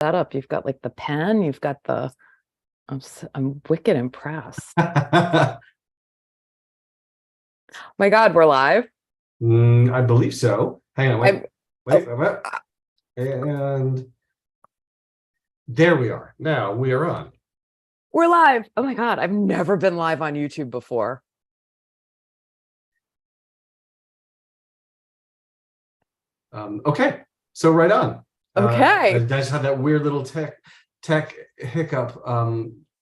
setup. You've got like the pen, you've got the I'm wicked impressed. My God, we're live. I believe so. Hang on, wait. And there we are. Now we are on. We're live. Oh my God, I've never been live on YouTube before. Okay, so right on. Okay. I just had that weird little tech hiccup.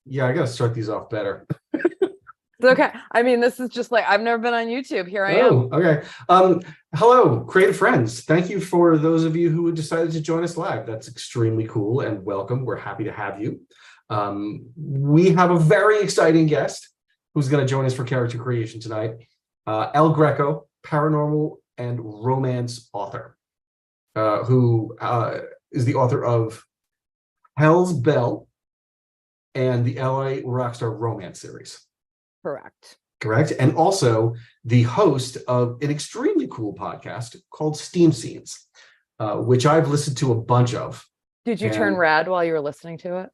Yeah, I gotta start these off better. It's okay. I mean, this is just like, I've never been on YouTube. Here I am. Okay. Hello, creative friends. Thank you for those of you who decided to join us live. That's extremely cool and welcome. We're happy to have you. We have a very exciting guest who's going to join us for character creation tonight. Elle Greco, Paranormal and Romance author, who is the author of Hell's Bell and the LA Rockstar Romance series. Correct. And also the host of an extremely cool podcast called Steam Scenes, which I've listened to a bunch of. Did you turn red while you were listening to it?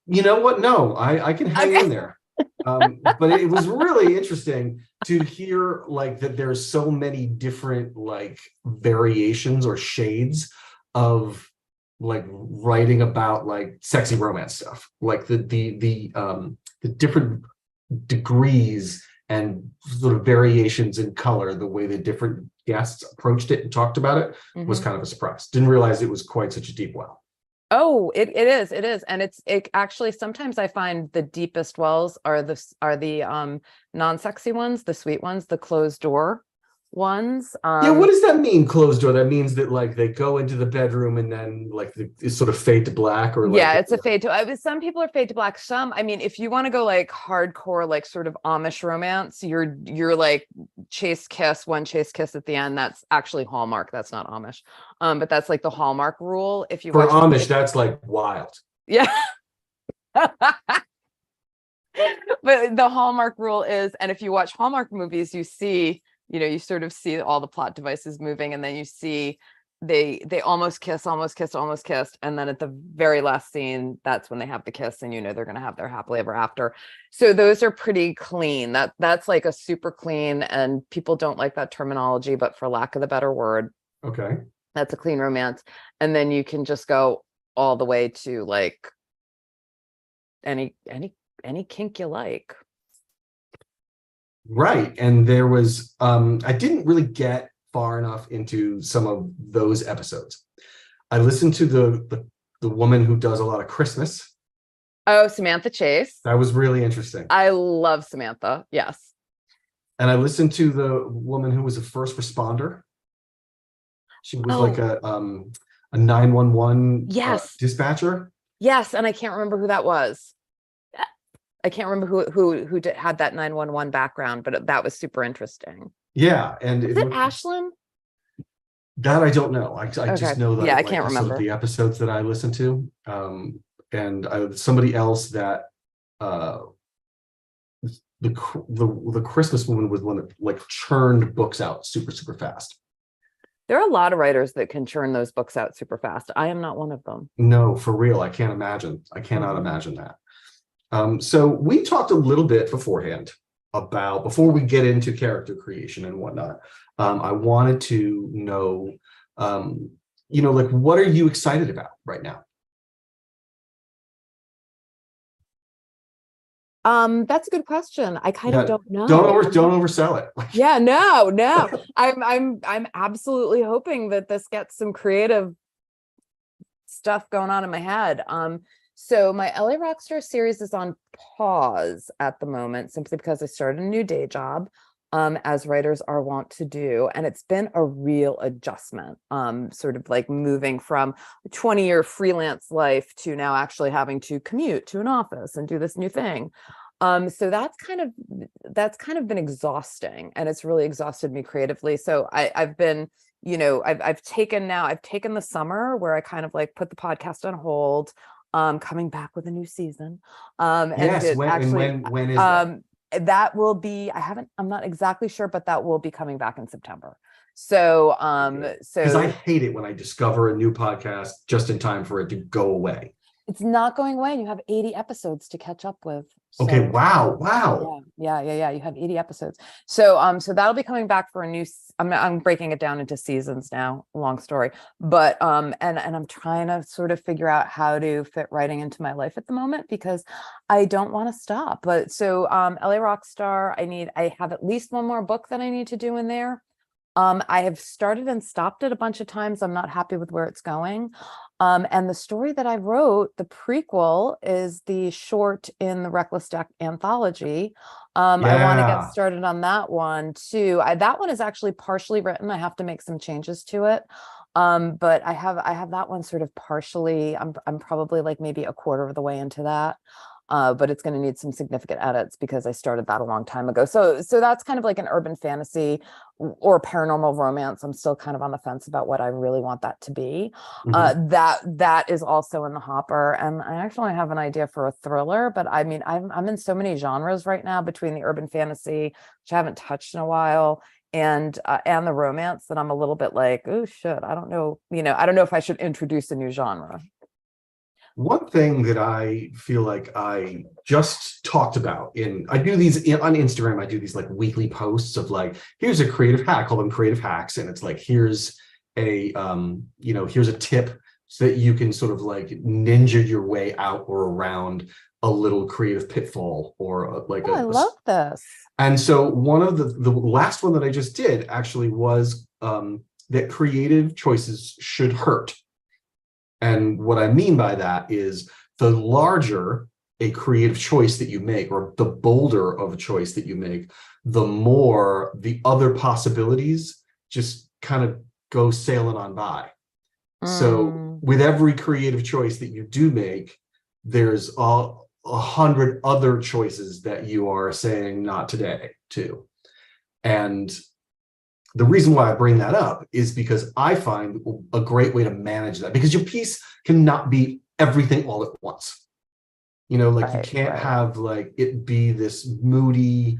You know what? No, I can hang in there. But it was really interesting to hear like that there's so many different like variations or shades of like writing about like sexy romance stuff, like the different degrees and sort of variations in color. The way the different guests approached it and talked about it was kind of a surprise. Didn't realize it was quite such a deep well. Oh, it is. And it actually, sometimes I find the deepest wells are the non-sexy ones, the sweet ones, the closed door ones. Yeah, what does that mean, closed door? That means that like they go into the bedroom and then like it's sort of fade to black, or like, yeah, it's a fade to. Some people are fade to black. Some, I mean, if you want to go like hardcore, like sort of Amish romance, you're like one chase kiss at the end. That's actually Hallmark. That's not Amish. But that's like the Hallmark rule. If you for watch Amish, that's like wild. Yeah. But the Hallmark rule is, and if you watch Hallmark movies, you see, you sort of see all the plot devices moving, and then you see they almost kiss, and then at the very last scene, that's when they have the kiss, and they're going to have their happily ever after. So those are pretty clean. That's like a super clean, and people don't like that terminology, but for lack of the better word, okay, that's a clean romance. And then you can just go all the way to like any kink you like. Right. And there was I didn't really get far enough into some of those episodes. I listened to the woman who does a lot of Christmas. Oh, Samantha Chase. That was really interesting. I love Samantha. Yes. And I listened to the woman who was a first responder. She was like a 911 dispatcher. Yes, and I can't remember who that was. I can't remember who had that 911 background, but that was super interesting. Yeah, and is it Ashlyn? That I don't know. I just know that. Yeah, I can't remember the episodes that I listened to. And somebody else that the Christmas woman was one that like churned books out super fast. There are a lot of writers that can churn those books out super fast. I am not one of them. No, for real. I can't imagine. I cannot imagine that. So we talked a little bit beforehand about, before we get into character creation and whatnot, I wanted to know, like, what are you excited about right now? That's a good question. I kind of don't know. Don't oversell it. Yeah, no. I'm absolutely hoping that this gets some creative stuff going on in my head. So my LA Rockstar series is on pause at the moment, simply because I started a new day job, as writers are wont to do. And it's been a real adjustment, sort of like moving from a 20-year freelance life to now actually having to commute to an office and do this new thing. So that's kind of been exhausting, and it's really exhausted me creatively. So I've been, I've taken the summer where I kind of like put the podcast on hold. Coming back with a new season. Yes, when is that? That will be, I'm not exactly sure, but that will be coming back in September. So, because I hate it when I discover a new podcast just in time for it to go away. it's not going away, and you have 80 episodes to catch up with. Okay, So, wow. yeah. You have 80 episodes. So, so that'll be coming back for a new. I'm breaking it down into seasons now. Long story, but and I'm trying to sort of figure out how to fit writing into my life at the moment, because I don't want to stop. But so, LA Rockstar, I have at least one more book that I need to do in there. I have started and stopped it a bunch of times. I'm not happy with where it's going. And the story that I wrote, the prequel, is the short in the Reckless Deck anthology. I want to get started on that one too. That one is actually partially written. I have to make some changes to it. But I have that one sort of partially. I'm probably like maybe a quarter of the way into that. But it's going to need some significant edits because I started that a long time ago. So that's kind of like an urban fantasy or paranormal romance. I'm still kind of on the fence about what I really want that to be. That is also in the hopper, and I actually have an idea for a thriller. But I mean, I'm in so many genres right now, between the urban fantasy, which I haven't touched in a while, and the romance, that I'm a little bit like, oh shit, I don't know. I don't know if I should introduce a new genre. One thing that I feel like I just talked about I do these on Instagram. I do these like weekly posts of like, here's a creative hack, call them creative hacks. And it's like, here's a tip so that you can sort of like ninja your way out or around a little creative pitfall or I love this. And so one of the last one that I just did actually was that creative choices should hurt. And what I mean by that is, the larger a creative choice that you make, or the bolder of a choice that you make, the more the other possibilities just kind of go sailing on by. So with every creative choice that you do make, there's 100 other choices that you are saying not today to. And the reason why I bring that up is because I find a great way to manage that, because your piece cannot be everything all at once. You can't have like it be this moody,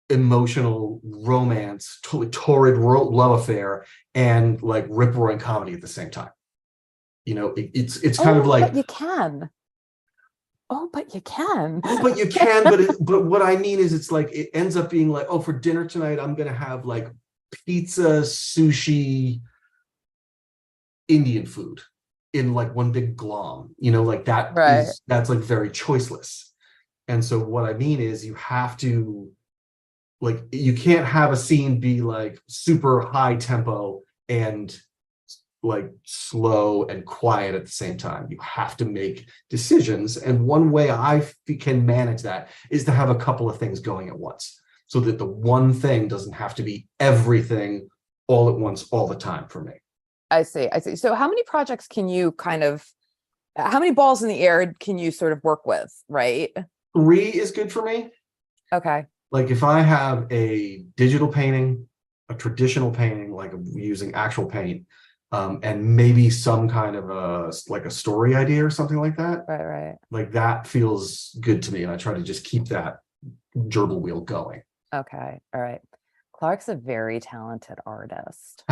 emotional romance, torrid love affair, and like rip-roaring comedy at the same time. It's kind of like, but you can. But you can. But what I mean is, it's like it ends up being like, for dinner tonight, I'm going to have like pizza, sushi, Indian food in like one big glom, like that. That's like very choiceless. And so what I mean is, you have to, like, you can't have a scene be like super high tempo and like slow and quiet at the same time. You have to make decisions, and one way I can manage that is to have a couple of things going at once, so that the one thing doesn't have to be everything all at once all the time for me. I see. So how many projects can you how many balls in the air can you sort of work with, right? 3 is good for me. Okay. Like if I have a digital painting, a traditional painting, like using actual paint, and maybe some kind of a story idea or something like that. Right. Like that feels good to me, and I try to just keep that gerbil wheel going. Okay. All right. Clark's a very talented artist.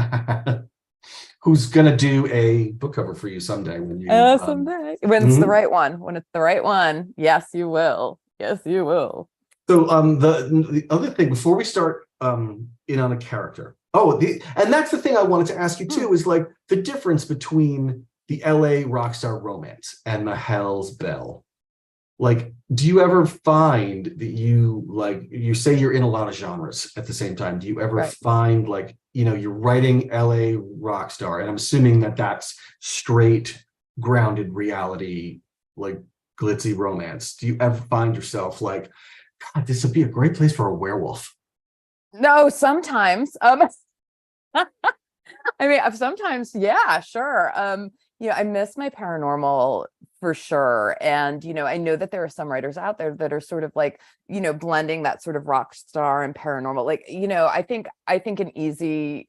Who's gonna do a book cover for you someday when you someday. When it's the right one. When it's the right one. Yes, you will. Yes, you will. So the other thing before we start in on a character. And that's the thing I wanted to ask you too, is like the difference between the LA Rockstar Romance and the Hell's Bell. Like, do you ever find that you say you're in a lot of genres at the same time? Do you ever find like, you're writing LA Rockstar, and I'm assuming that that's straight grounded reality, like glitzy romance. Do you ever find yourself like, God, this would be a great place for a werewolf? No, sometimes. I mean, sometimes, yeah, sure. I miss my paranormal for sure. And, I know that there are some writers out there that are sort of like, blending that sort of rock star and paranormal. Like, I think an easy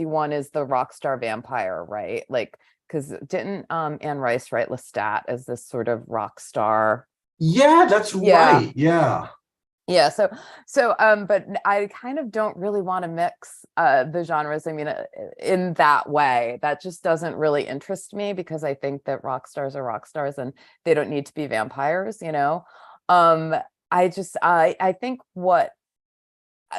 one is the rock star vampire, right? Like, because didn't Anne Rice write Lestat as this sort of rock star? Yeah, that's right. Yeah. Yeah, but I kind of don't really want to mix the genres. I mean, in that way, that just doesn't really interest me, because I think that rock stars are rock stars and they don't need to be vampires, you know. Um, I think what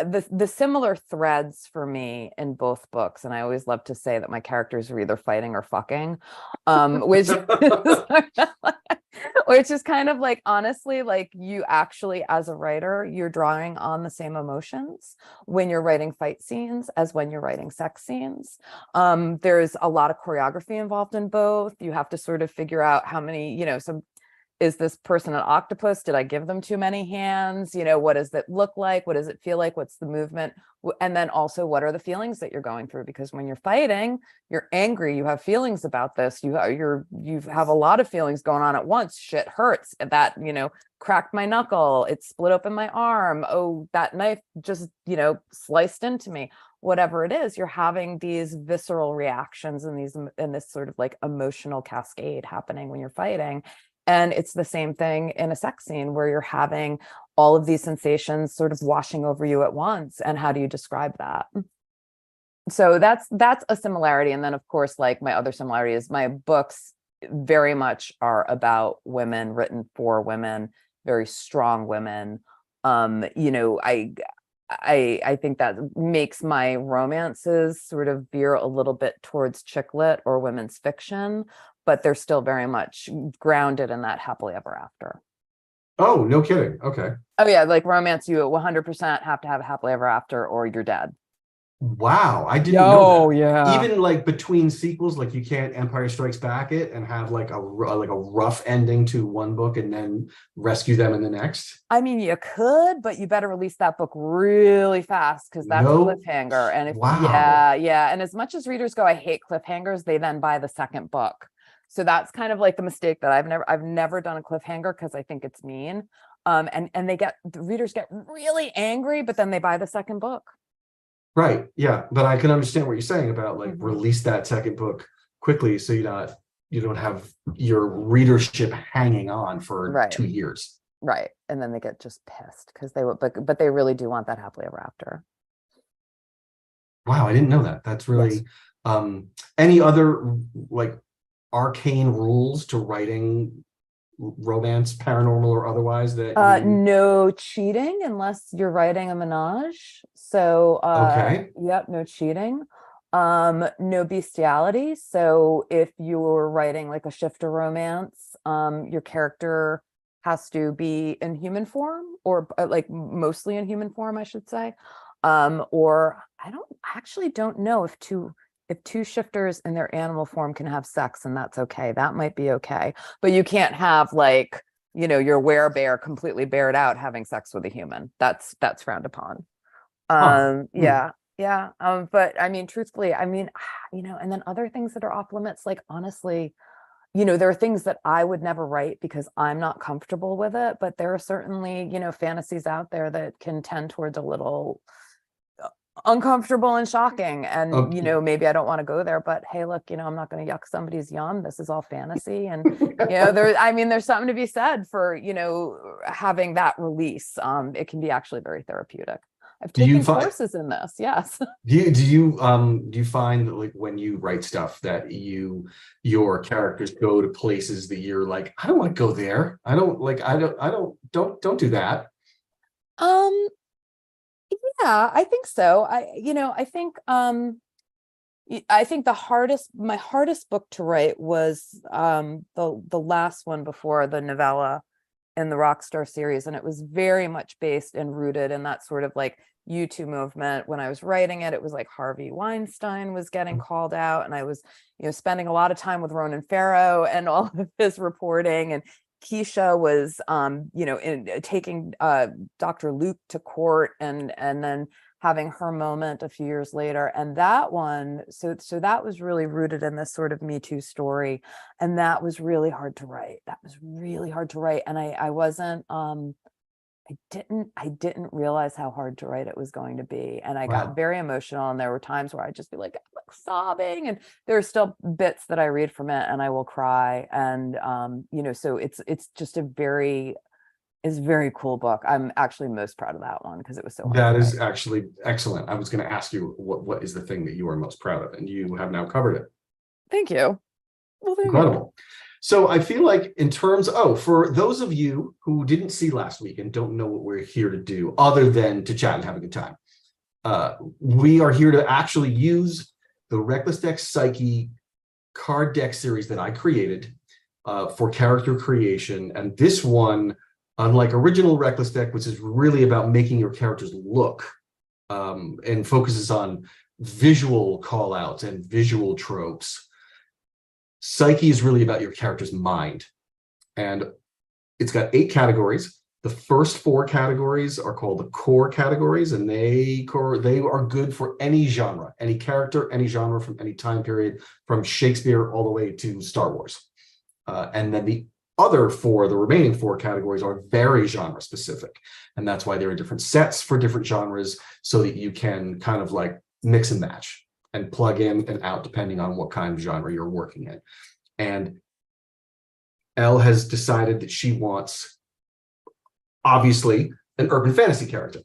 the similar threads for me in both books, and I always love to say that my characters are either fighting or fucking, which which is kind of like, honestly, like, you actually, as a writer, you're drawing on the same emotions when you're writing fight scenes as when you're writing sex scenes. There's a lot of choreography involved in both. You have to sort of figure out how many, some is this person an octopus? Did I give them too many hands? What does that look like? What does it feel like? What's the movement? And then also, what are the feelings that you're going through? Because when you're fighting, you're angry, you have feelings about this. You have a lot of feelings going on at once. Shit hurts. That, cracked my knuckle. It split open my arm. Oh, that knife just, sliced into me. Whatever it is, you're having these visceral reactions and this sort of like emotional cascade happening when you're fighting. And it's the same thing in a sex scene, where you're having all of these sensations sort of washing over you at once. And how do you describe that? So that's a similarity. And then, of course, like, my other similarity is my books very much are about women, written for women, very strong women. I think that makes my romances sort of veer a little bit towards chick lit or women's fiction, but they're still very much grounded in that happily ever after. Oh, no kidding. Okay. Oh yeah, like romance, you 100% have to have a happily ever after or you're dead. Wow, I didn't know Oh that. yeah. Even like between sequels, like you can't Empire Strikes Back it and have like a rough ending to one book and then rescue them in the next. I mean, you could, but you better release that book really fast, because that's a No. cliffhanger. And Wow. yeah. And as much as readers go, I hate cliffhangers, they then buy the second book. So that's kind of like the mistake that I've never done a cliffhanger, because I think it's mean. And the readers get really angry, but then they buy the second book. Right. Yeah. But I can understand what you're saying about like release that second book quickly, so you don't have your readership hanging on for Right. 2 years. Right. And then they get just pissed because but they really do want that happily ever after. Wow, I didn't know that. That's really any other like arcane rules to writing romance, paranormal or otherwise, that you No cheating unless you're writing a menage. So okay. yep, no cheating. No bestiality. So if you're writing like a shifter romance, your character has to be in human form, or like mostly in human form, I should say. Or I actually don't know if two shifters in their animal form can have sex, and that's okay. That might be okay. But you can't have like, your werebear completely bared out having sex with a human. That's frowned upon. Yeah. But I mean, truthfully, I mean, and then other things that are off limits, like, honestly, there are things that I would never write because I'm not comfortable with it, but there are certainly, fantasies out there that can tend towards a little uncomfortable and shocking. And, Okay. maybe I don't want to go there, but hey, look, I'm not going to yuck somebody's yum. This is all fantasy. And, there's something to be said for, having that release. It can be actually very therapeutic. I've Do you taken find courses in this. Yes. do you find that like when you write stuff that your characters go to places that you're like, I don't want to go there. I don't do that. Um, yeah, I think so. I think my hardest book to write was the last one before the novella in the Rockstar series, and it was very much based and rooted in that sort of like U2 movement. When I was writing it, it was like Harvey Weinstein was getting called out, and I was spending a lot of time with Ronan Farrow and all of his reporting, and Keisha was taking Dr. Luke to court, and then having her moment a few years later. And that one, so that was really rooted in this sort of Me Too story. And that was really hard to write. And I wasn't, I didn't realize how hard to write it was going to be. And I got very emotional, and there were times where I'd just be like sobbing, and there are still bits that I read from it and I will cry. And, so it's just a very It's a very cool book. I'm actually most proud of that one because it was so hard. That is actually excellent. I was going to ask you what is the thing that you are most proud of, and you have now covered it. Thank you. Well, thank Incredible. So I feel like in terms, for those of you who didn't see last week and don't know what we're here to do other than to chat and have a good time, we are here to actually use the Reckless Deck PSYCHE card deck series that I created for character creation. And this one, unlike original Reckless Deck, which is really about making your characters look and focuses on visual call outs and visual tropes, PSYCHE is really about your character's mind. And it's got 8 categories. The first 4 categories are called the core categories, and they are good for any genre, any character, any genre from any time period, from Shakespeare all the way to Star Wars. And then the remaining 4 categories are very genre specific. And that's why there are different sets for different genres so that you can kind of like mix and match and plug in and out depending on what kind of genre you're working in. And Elle has decided that she wants, obviously, an urban fantasy character.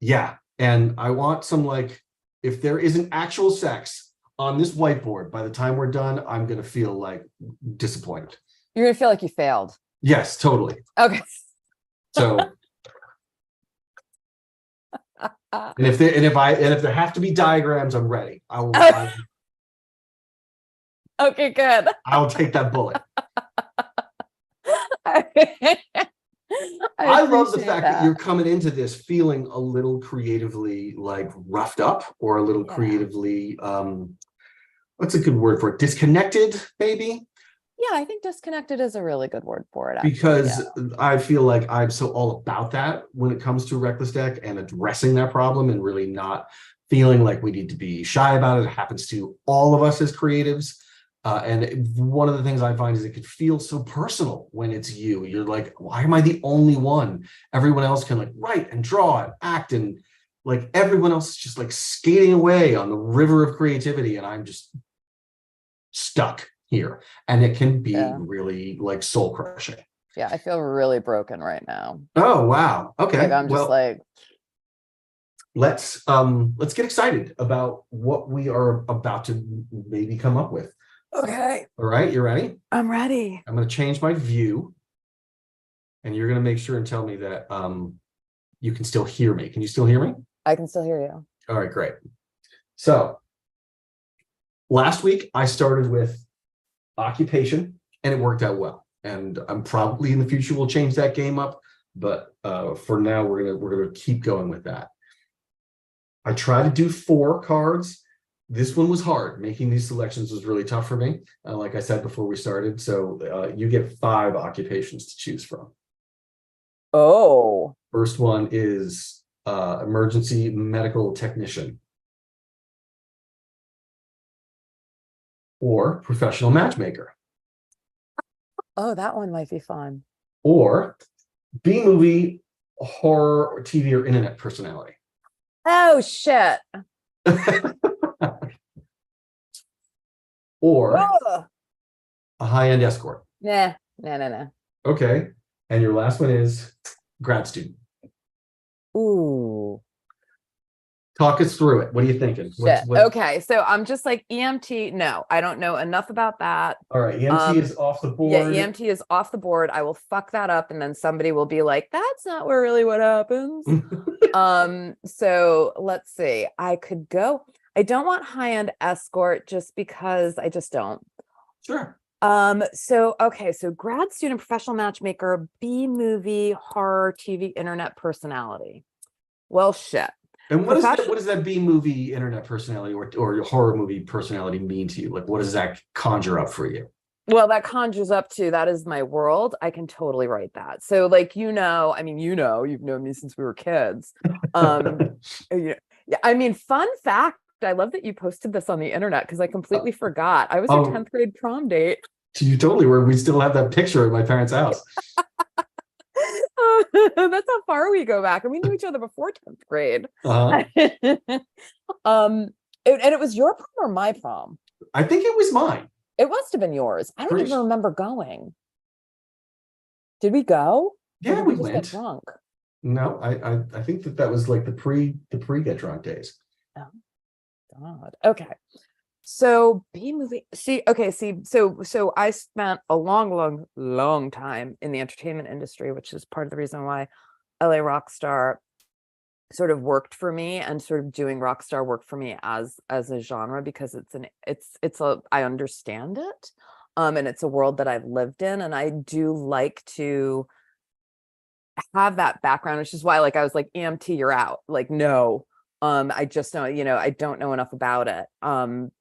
Yeah, and I want some, like, if there isn't actual sex on this whiteboard, by the time we're done, I'm going to feel like disappointed. You're going to feel like you failed. Yes, totally. Okay. So, and if there have to be diagrams, I'm ready. Okay, good. I'll take that bullet. I love the fact that you're coming into this feeling a little creatively like roughed up, or a little creatively what's a good word for it? Disconnected, maybe? Yeah, I think disconnected is a really good word for it. Because I feel like I'm so all about that when it comes to Reckless Deck and addressing that problem and really not feeling like we need to be shy about it. It happens to all of us as creatives. And one of the things I find is it could feel so personal when it's you. You're like, why am I the only one? Everyone else can like write and draw and act, and like everyone else is just like skating away on the river of creativity, and I'm just stuck here. And it can be really like soul crushing. Yeah, I feel really broken right now. Oh wow. Okay. Like I'm just like, let's get excited about what we are about to maybe come up with. Okay. All right, you ready? I'm ready. I'm going to change my view, and you're going to make sure and tell me that you can still hear me. Can you still hear me? I can still hear you. All right, great. So last week I started with occupation, and it worked out well. And I'm probably in the future will change that game up, but for now we're gonna keep going with that. I tried to do 4 cards. This one was hard. Making these selections was really tough for me, like I said before we started. So you get 5 occupations to choose from. Oh. First one is emergency medical technician, or professional matchmaker. Oh, that one might be fun. Or B-movie, horror, or TV, or internet personality. Oh, shit. Or a high-end escort. Nah. Okay. And your last one is grad student. Ooh. Talk us through it. What are you thinking? Okay, so I'm just like EMT. No, I don't know enough about that. All right, EMT is off the board. Yeah, EMT is off the board. I will fuck that up, and then somebody will be like, "That's not really what happens." So let's see. I could go. I don't want high-end escort just because I just don't. Sure. So grad student, professional matchmaker, B-movie, horror, TV, internet personality. Well, shit. And what does that B-movie internet personality or horror movie personality mean to you? Like, what does that conjure up for you? Well, that conjures up to, that is my world. I can totally write that. So like, you've known me since we were kids. Yeah, I mean, fun fact, I love that you posted this on the internet because I completely forgot. I was your 10th grade prom date. You totally were. We still have that picture at my parents' house. That's how far we go back, and we knew each other before 10th grade. And it was your prom or my prom? I think it was mine. It must have been yours. I don't even remember going. Did we go? Yeah, did we we just get went. drunk? No, I think that was like the pre get drunk days. Oh God. Okay. So B movie. See, okay, so I spent a long time in the entertainment industry, which is part of the reason why LA Rockstar sort of worked for me, and sort of doing Rockstar worked for me as a genre, because it's a I understand it. And it's a world that I've lived in, and I do like to have that background, which is why, like, I was like, EMT, you're out. Like, no, I just don't, I don't know enough about it.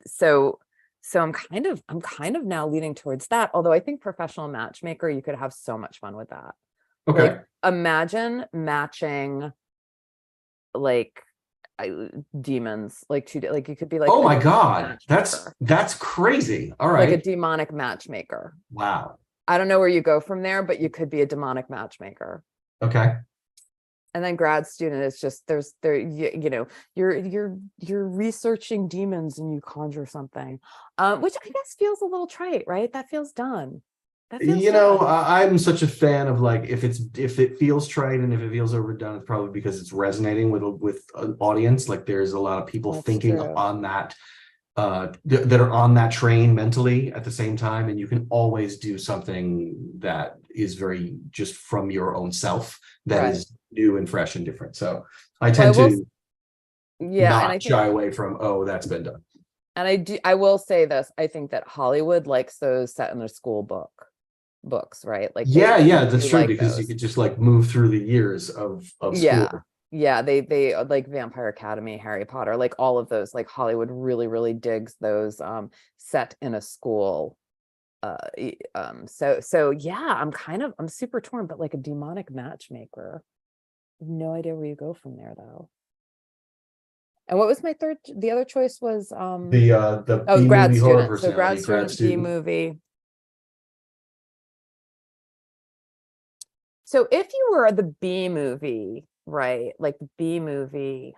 So I'm kind of now leaning towards that. Although I think professional matchmaker, you could have so much fun with that. Okay. Like, imagine matching like demons, like like you could be like, Oh my a God, matchmaker, that's crazy. All like a right. demonic matchmaker. Wow. I don't know where you go from there, but you could be a demonic matchmaker. Okay. And then grad student is just you're researching demons and you conjure something, which I guess feels a little trite, right? That feels done. That feels done. I'm such a fan of, like, if it feels trite and if it feels overdone, it's probably because it's resonating with an audience. Like, there's a lot of people That's thinking true. on that that are on that train mentally at the same time, and you can always do something that is very just from your own self, that Right. is new and fresh and different. So I Well, tend to yeah, and I not think, shy away from, oh, that's been done. and I will say this, I think that Hollywood likes those set in a school books, right? Like, Yeah, they that's do true, like because you those. could just like move through the years of Yeah. school. Yeah, they like Vampire Academy, Harry Potter, like all of those, like Hollywood really digs those set in a school. So yeah, I'm super torn, but like a demonic matchmaker. No idea where you go from there though. And what was the other choice was The oh, B grad movie horror student. So personality, grad grad student, B student. movie. So if you were the B movie, right? Like the B movie.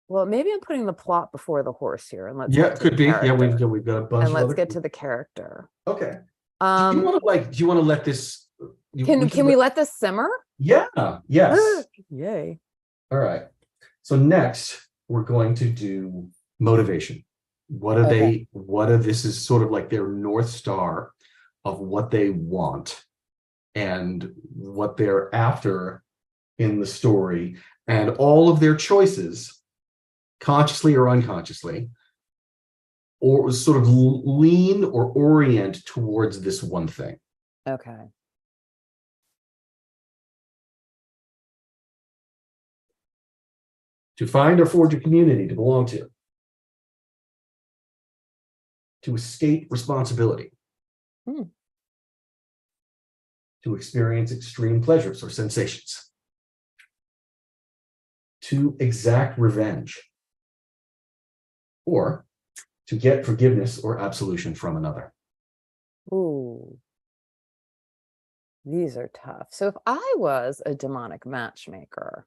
Well, maybe I'm putting the plot before the horse here, and let's Yeah, get it to the could be. Yeah, character. we've got a bunch And of let's other. get to the character. Okay. Um, Do you want to let this? We can we let this simmer? Yeah. Yes. Yay. All right. So next, we're going to do motivation. Okay. This is sort of like their North Star of what they want and what they're after in the story, and all of their choices, consciously or unconsciously, or sort of lean or orient towards this one thing. Okay. To find or forge a community to belong to escape responsibility, to experience extreme pleasures or sensations, to exact revenge, or to get forgiveness or absolution from another. Ooh, these are tough. So if I was a demonic matchmaker,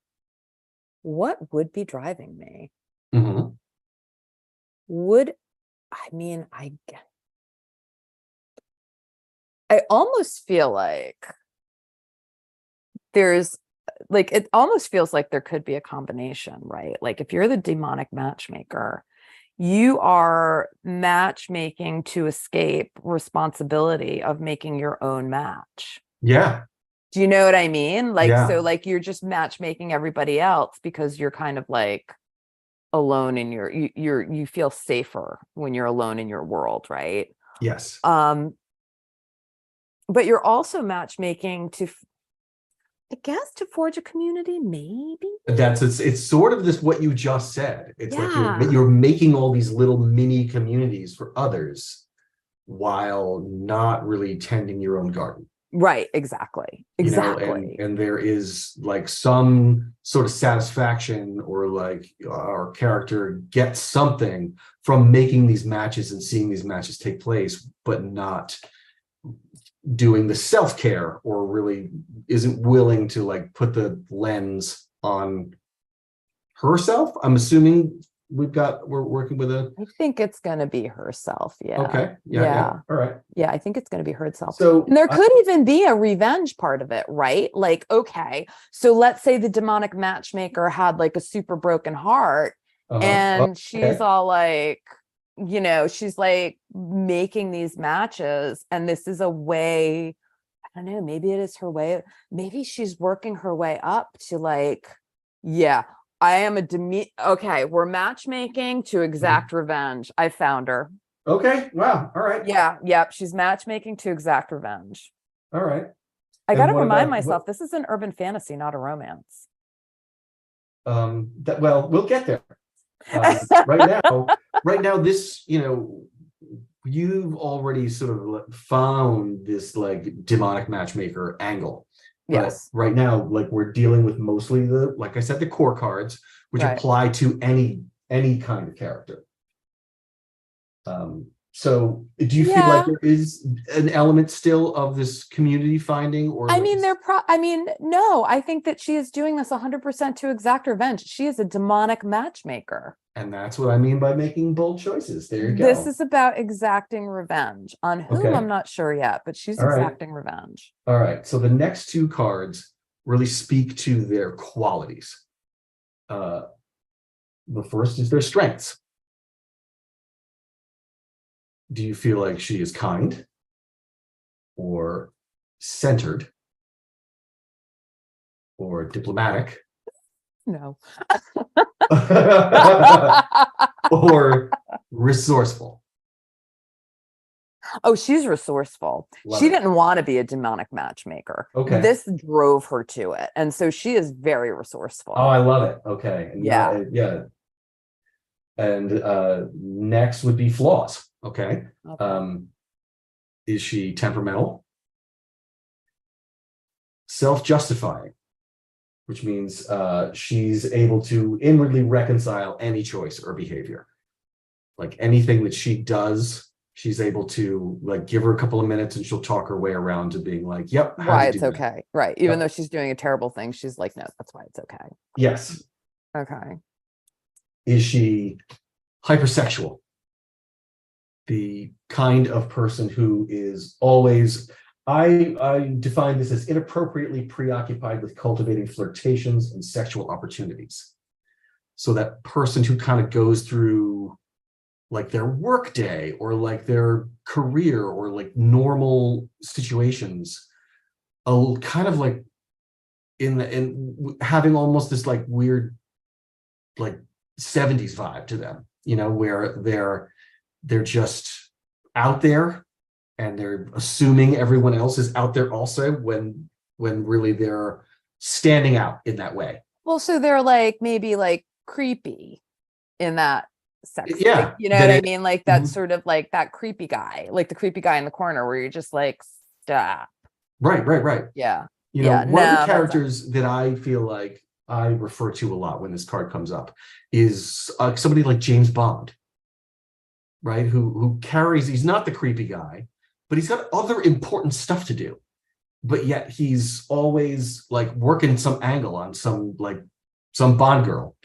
what would be driving me? Mm-hmm. I almost feel like it almost feels like there could be a combination, right? Like, if you're the demonic matchmaker, you are matchmaking to escape responsibility of making your own match. Yeah. Do you know what I mean? Like, Yeah. so like you're just matchmaking everybody else because you're kind of like alone in you feel safer when you're alone in your world, right? Yes. But you're also matchmaking I guess to forge a community, maybe. It's sort of this, what you just said. It's like Yeah. you're making all these little mini communities for others while not really tending your own garden. Right, exactly. And there is like some sort of satisfaction, or like our character gets something from making these matches and seeing these matches take place, but not doing the self-care, or really isn't willing to like put the lens on herself, I'm assuming, we're working with a. I think it's going to be herself. Yeah. Okay. Yeah. All right. Yeah, I think it's going to be herself. So And there could even be a revenge part of it, right? Like, okay, so let's say the demonic matchmaker had like a super broken heart, and she's all like, she's like making these matches, and this is a way, I don't know, maybe it is her way, maybe she's working her way up to like, yeah, I am okay, we're matchmaking to exact revenge. I found her. Okay. Wow. All right. Yeah. Yep. She's matchmaking to exact revenge. All right. I got to remind myself, this is an urban fantasy, not a romance. Well, we'll get there. Right now, this, you've already sort of found this like demonic matchmaker angle. Yes. But right now, like we're dealing with mostly like I said, the core cards, which apply to any kind of character. So do you feel like there is an element still of this community finding, or I mean, no, I think that she is doing this 100% to exact revenge. She is a demonic matchmaker. And that's what I mean by making bold choices. There you go. This is about exacting revenge. On whom, I'm not sure yet, but she's exacting revenge. All right. So the next two cards really speak to their qualities. The first is their strengths. Do you feel like she is kind or centered or diplomatic? No. Or resourceful? Oh, she's resourceful. She didn't want to be a demonic matchmaker. Okay. This drove her to it. And so she is very resourceful. Oh, I love it. Okay. Yeah. Yeah. And next would be flaws. Okay. Is she temperamental? Self-justifying, which means she's able to inwardly reconcile any choice or behavior. Like anything that she does, she's able to like give her a couple of minutes and she'll talk her way around to being like, yep. Why it's okay. Right. Even though she's doing a terrible thing, she's like, no, that's why it's okay. Yes. Okay. Is she hypersexual? The kind of person who is always, I define this as inappropriately preoccupied with cultivating flirtations and sexual opportunities. So that person who kind of goes through like their work day or like their career or like normal situations, kind of like in having almost this like weird like 70s vibe to them, where they're just out there and they're assuming everyone else is out there also when really they're standing out in that way. Well, so they're like maybe like creepy in that sex. Yeah. Like, you know what I mean? Like that sort of like that creepy guy, like the creepy guy in the corner where you're just like, stop. Right. Yeah. One of the characters that I feel like I refer to a lot when this card comes up is somebody like James Bond, right? Who carries, he's not the creepy guy, but he's got other important stuff to do. But yet he's always like working some angle on some Bond girl,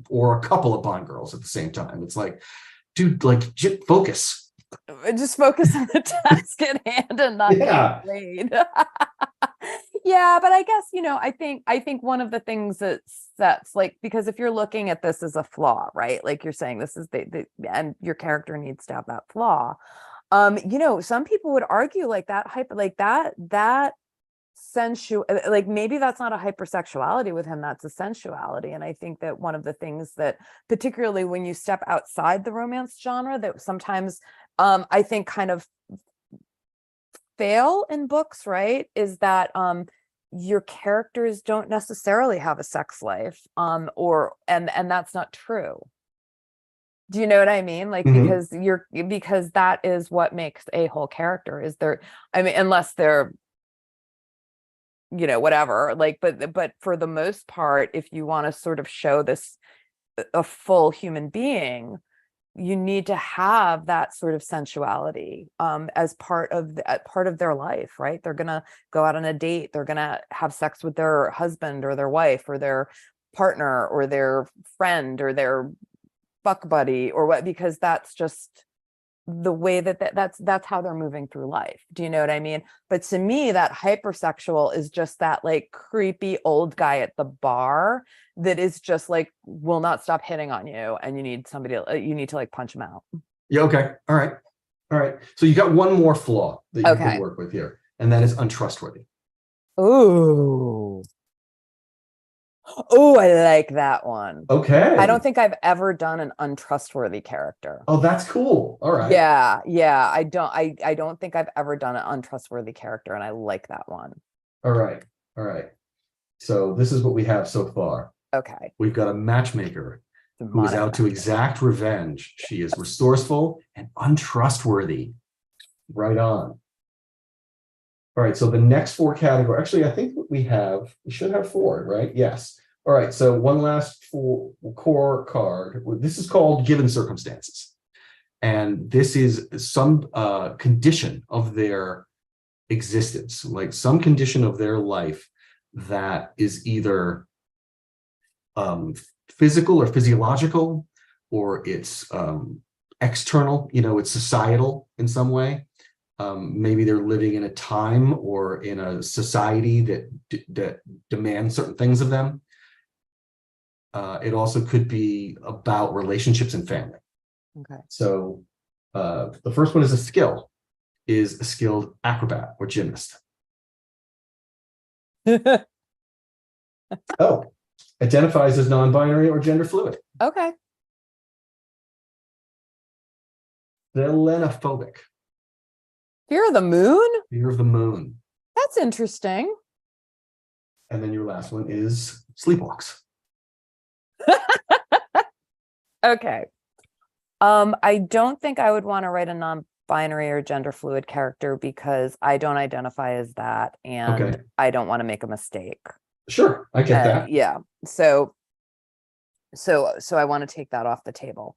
or a couple of Bond girls at the same time. It's like, dude, like focus. Just focus on the task at hand and not get afraid. Yeah, but I guess, I think one of the things that's like, because if you're looking at this as a flaw, right? Like you're saying this is and your character needs to have that flaw. Some people would argue like that sensual, like maybe that's not a hypersexuality with him, that's a sensuality. And I think that one of the things that, particularly when you step outside the romance genre, that sometimes I think kind of fail in books, right, is that your characters don't necessarily have a sex life, and that's not true. Do you know what I mean? Like, because that is what makes a whole character, is unless they're, whatever, like, but for the most part, if you want to sort of show this a full human being, you need to have that sort of sensuality as part of their life, right? They're gonna go out on a date, they're gonna have sex with their husband or their wife or their partner or their friend or their fuck buddy or what, because that's just the way that's how they're moving through life. Do you know what I mean? But to me, that hypersexual is just that like creepy old guy at the bar that is just like will not stop hitting on you, and you need somebody, you need to like punch him out. Yeah, okay. All right. So you got one more flaw that you Okay. can work with here, and that is untrustworthy. Ooh. Oh, I like that one. Okay. I don't think I've ever done an untrustworthy character. Oh, that's cool. All right. Yeah. I don't think I've ever done an untrustworthy character, and I like that one. All right. So this is what we have so far. Okay. We've got a matchmaker who is Demonic out to exact revenge. She is resourceful and untrustworthy. Right on. All right, so the next 4 categories, actually, I think we should have 4, right? Yes. All right, so one last core card. This is called Given Circumstances. And this is some condition of their existence, like some condition of their life that is either physical or physiological, or it's external, it's societal in some way. Maybe they're living in a time or in a society that demands certain things of them. It also could be about relationships and family. Okay. So the first one is a skilled acrobat or gymnast. Oh, identifies as non-binary or gender fluid. Okay. Selenophobic. Fear of the moon? Fear of the moon. That's interesting. And then your last one is sleepwalks. Okay. I don't think I would want to write a non-binary or gender fluid character because I don't identify as that, and Okay. I don't want to make a mistake. Sure, I get that. Yeah. So I want to take that off the table.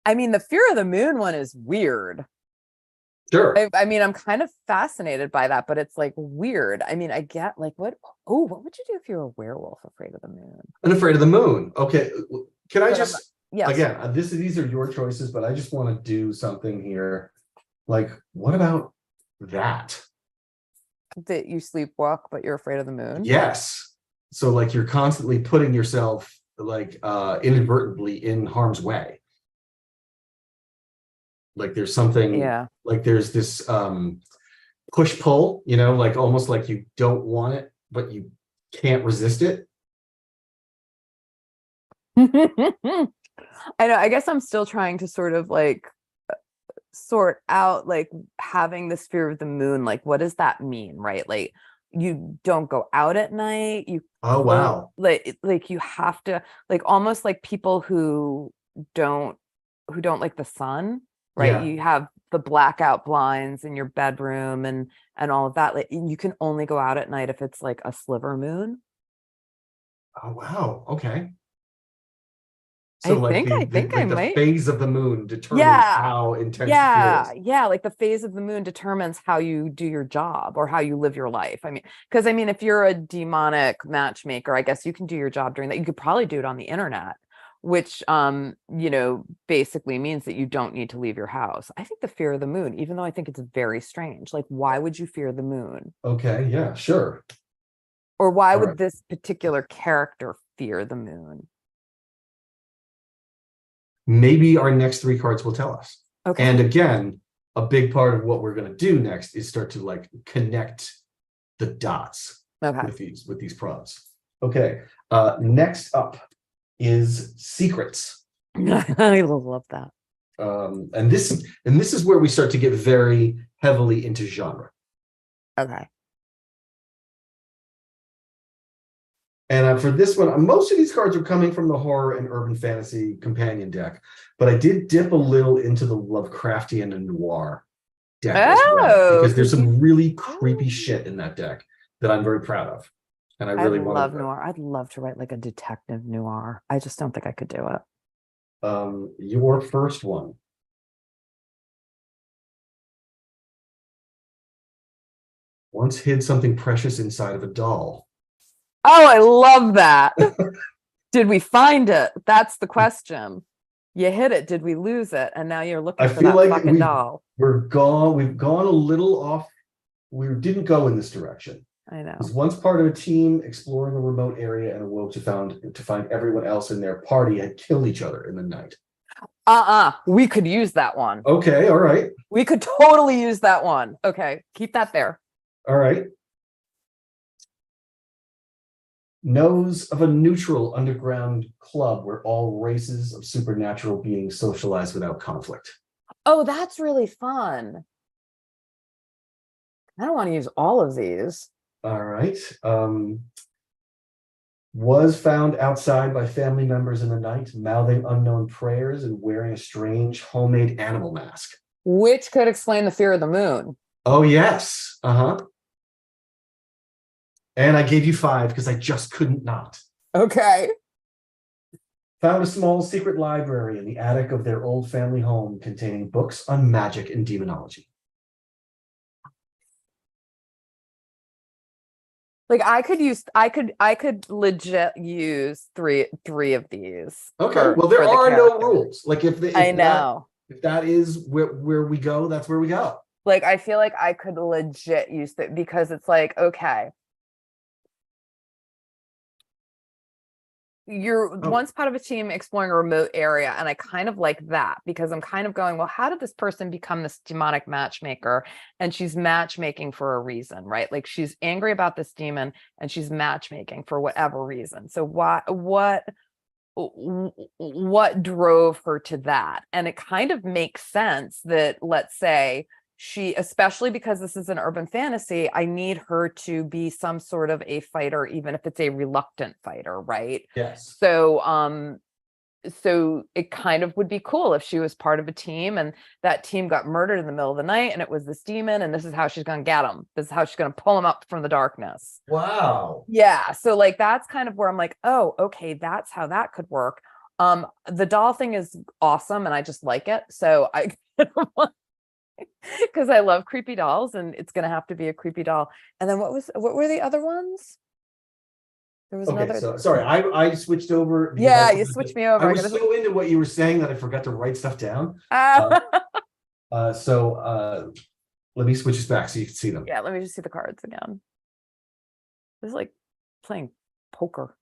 I mean, the fear of the moon one is weird. Sure. I mean, I'm kind of fascinated by that, but it's like weird. I mean, I get like what would you do if you're a werewolf afraid of the moon? And afraid of the moon. Okay. Can I yes. Again, these are your choices, but I just want to do something here. Like, what about that? That you sleepwalk, but you're afraid of the moon? Yes. So like you're constantly putting yourself like inadvertently in harm's way. Like there's something, like there's this push pull, like almost like you don't want it, but you can't resist it. I know. I guess I'm still trying to sort of like sort out like having this fear of the moon. Like, what does that mean, right? Like, you don't go out at night. Oh wow. Like you have to, like almost like people who don't like the sun. Right. Yeah. You have the blackout blinds in your bedroom and all of that. Like you can only go out at night if it's like a sliver moon. Oh wow. Okay. So I think I the might. phase of the moon determines how intense it is. Yeah. Like the phase of the moon determines how you do your job or how you live your life. I mean, because if you're a demonic matchmaker, I guess you can do your job during that. You could probably do it on the internet, which basically means that you don't need to leave your house. I think the fear of the moon, even though I think it's very strange, like why would you fear the moon? Okay, yeah, sure. Or why would this particular character fear the moon? Maybe our next 3 cards will tell us. Okay. And again, a big part of what we're going to do next is start to like connect the dots with these prompts. Okay, next up is secrets. I love that. And this is where we start to get very heavily into genre. Okay. And for this one, most of these cards are coming from the horror and urban fantasy companion deck, but I did dip a little into the Lovecraftian and noir deck as well, because there's some really creepy shit in that deck that I'm very proud of. And I really love noir. I'd love to write like a detective noir. I just don't think I could do it. Your first one. Once hid something precious inside of a doll. Oh, I love that. Did we find it? That's the question. You hit it. Did we lose it? And now you're looking I for feel that like fucking doll. we've gone a little off. We didn't go in this direction. I know. Was once part of a team exploring a remote area and awoke to find everyone else in their party had killed each other in the night. We could use that one. Okay, all right. We could totally use that one. Okay, keep that there. All right. Knows of a neutral underground club where all races of supernatural beings socialize without conflict. Oh, that's really fun. I don't want to use all of these. All right. Was found outside by family members in the night, mouthing unknown prayers and wearing a strange homemade animal mask. Which could explain the fear of the moon. Oh, yes. Uh-huh. And I gave you 5 because I just couldn't not. Okay. Found a small secret library in the attic of their old family home containing books on magic and demonology. Like I could legit use three of these. Okay. Well, there are no rules. Like if that is where we go, that's where we go. Like I feel like I could legit use that because it's like, okay, you're once part of a team exploring a remote area, and I kind of like that because I'm kind of going, well, how did this person become this demonic matchmaker? And she's matchmaking for a reason, right? Like she's angry about this demon and she's matchmaking for whatever reason. So what drove her to that? And it kind of makes sense that, let's say, she, especially because this is an urban fantasy, I need her to be some sort of a fighter, even if it's a reluctant fighter, right? Yes. So so it kind of would be cool if she was part of a team and that team got murdered in the middle of the night and it was this demon, and this is how she's going to get him. This is how she's going to pull him up from the darkness. Wow. Yeah. So like that's kind of where I'm like, oh, okay, that's how that could work. The doll thing is awesome and I just like it. So I because I love creepy dolls and it's going to have to be a creepy doll. And then what were the other ones? There was another. So sorry, I switched over. Yeah, you switched me over. I was so into what you were saying that I forgot to write stuff down. So let me switch this back so you can see them. Yeah, let me just see the cards again. This is like playing poker.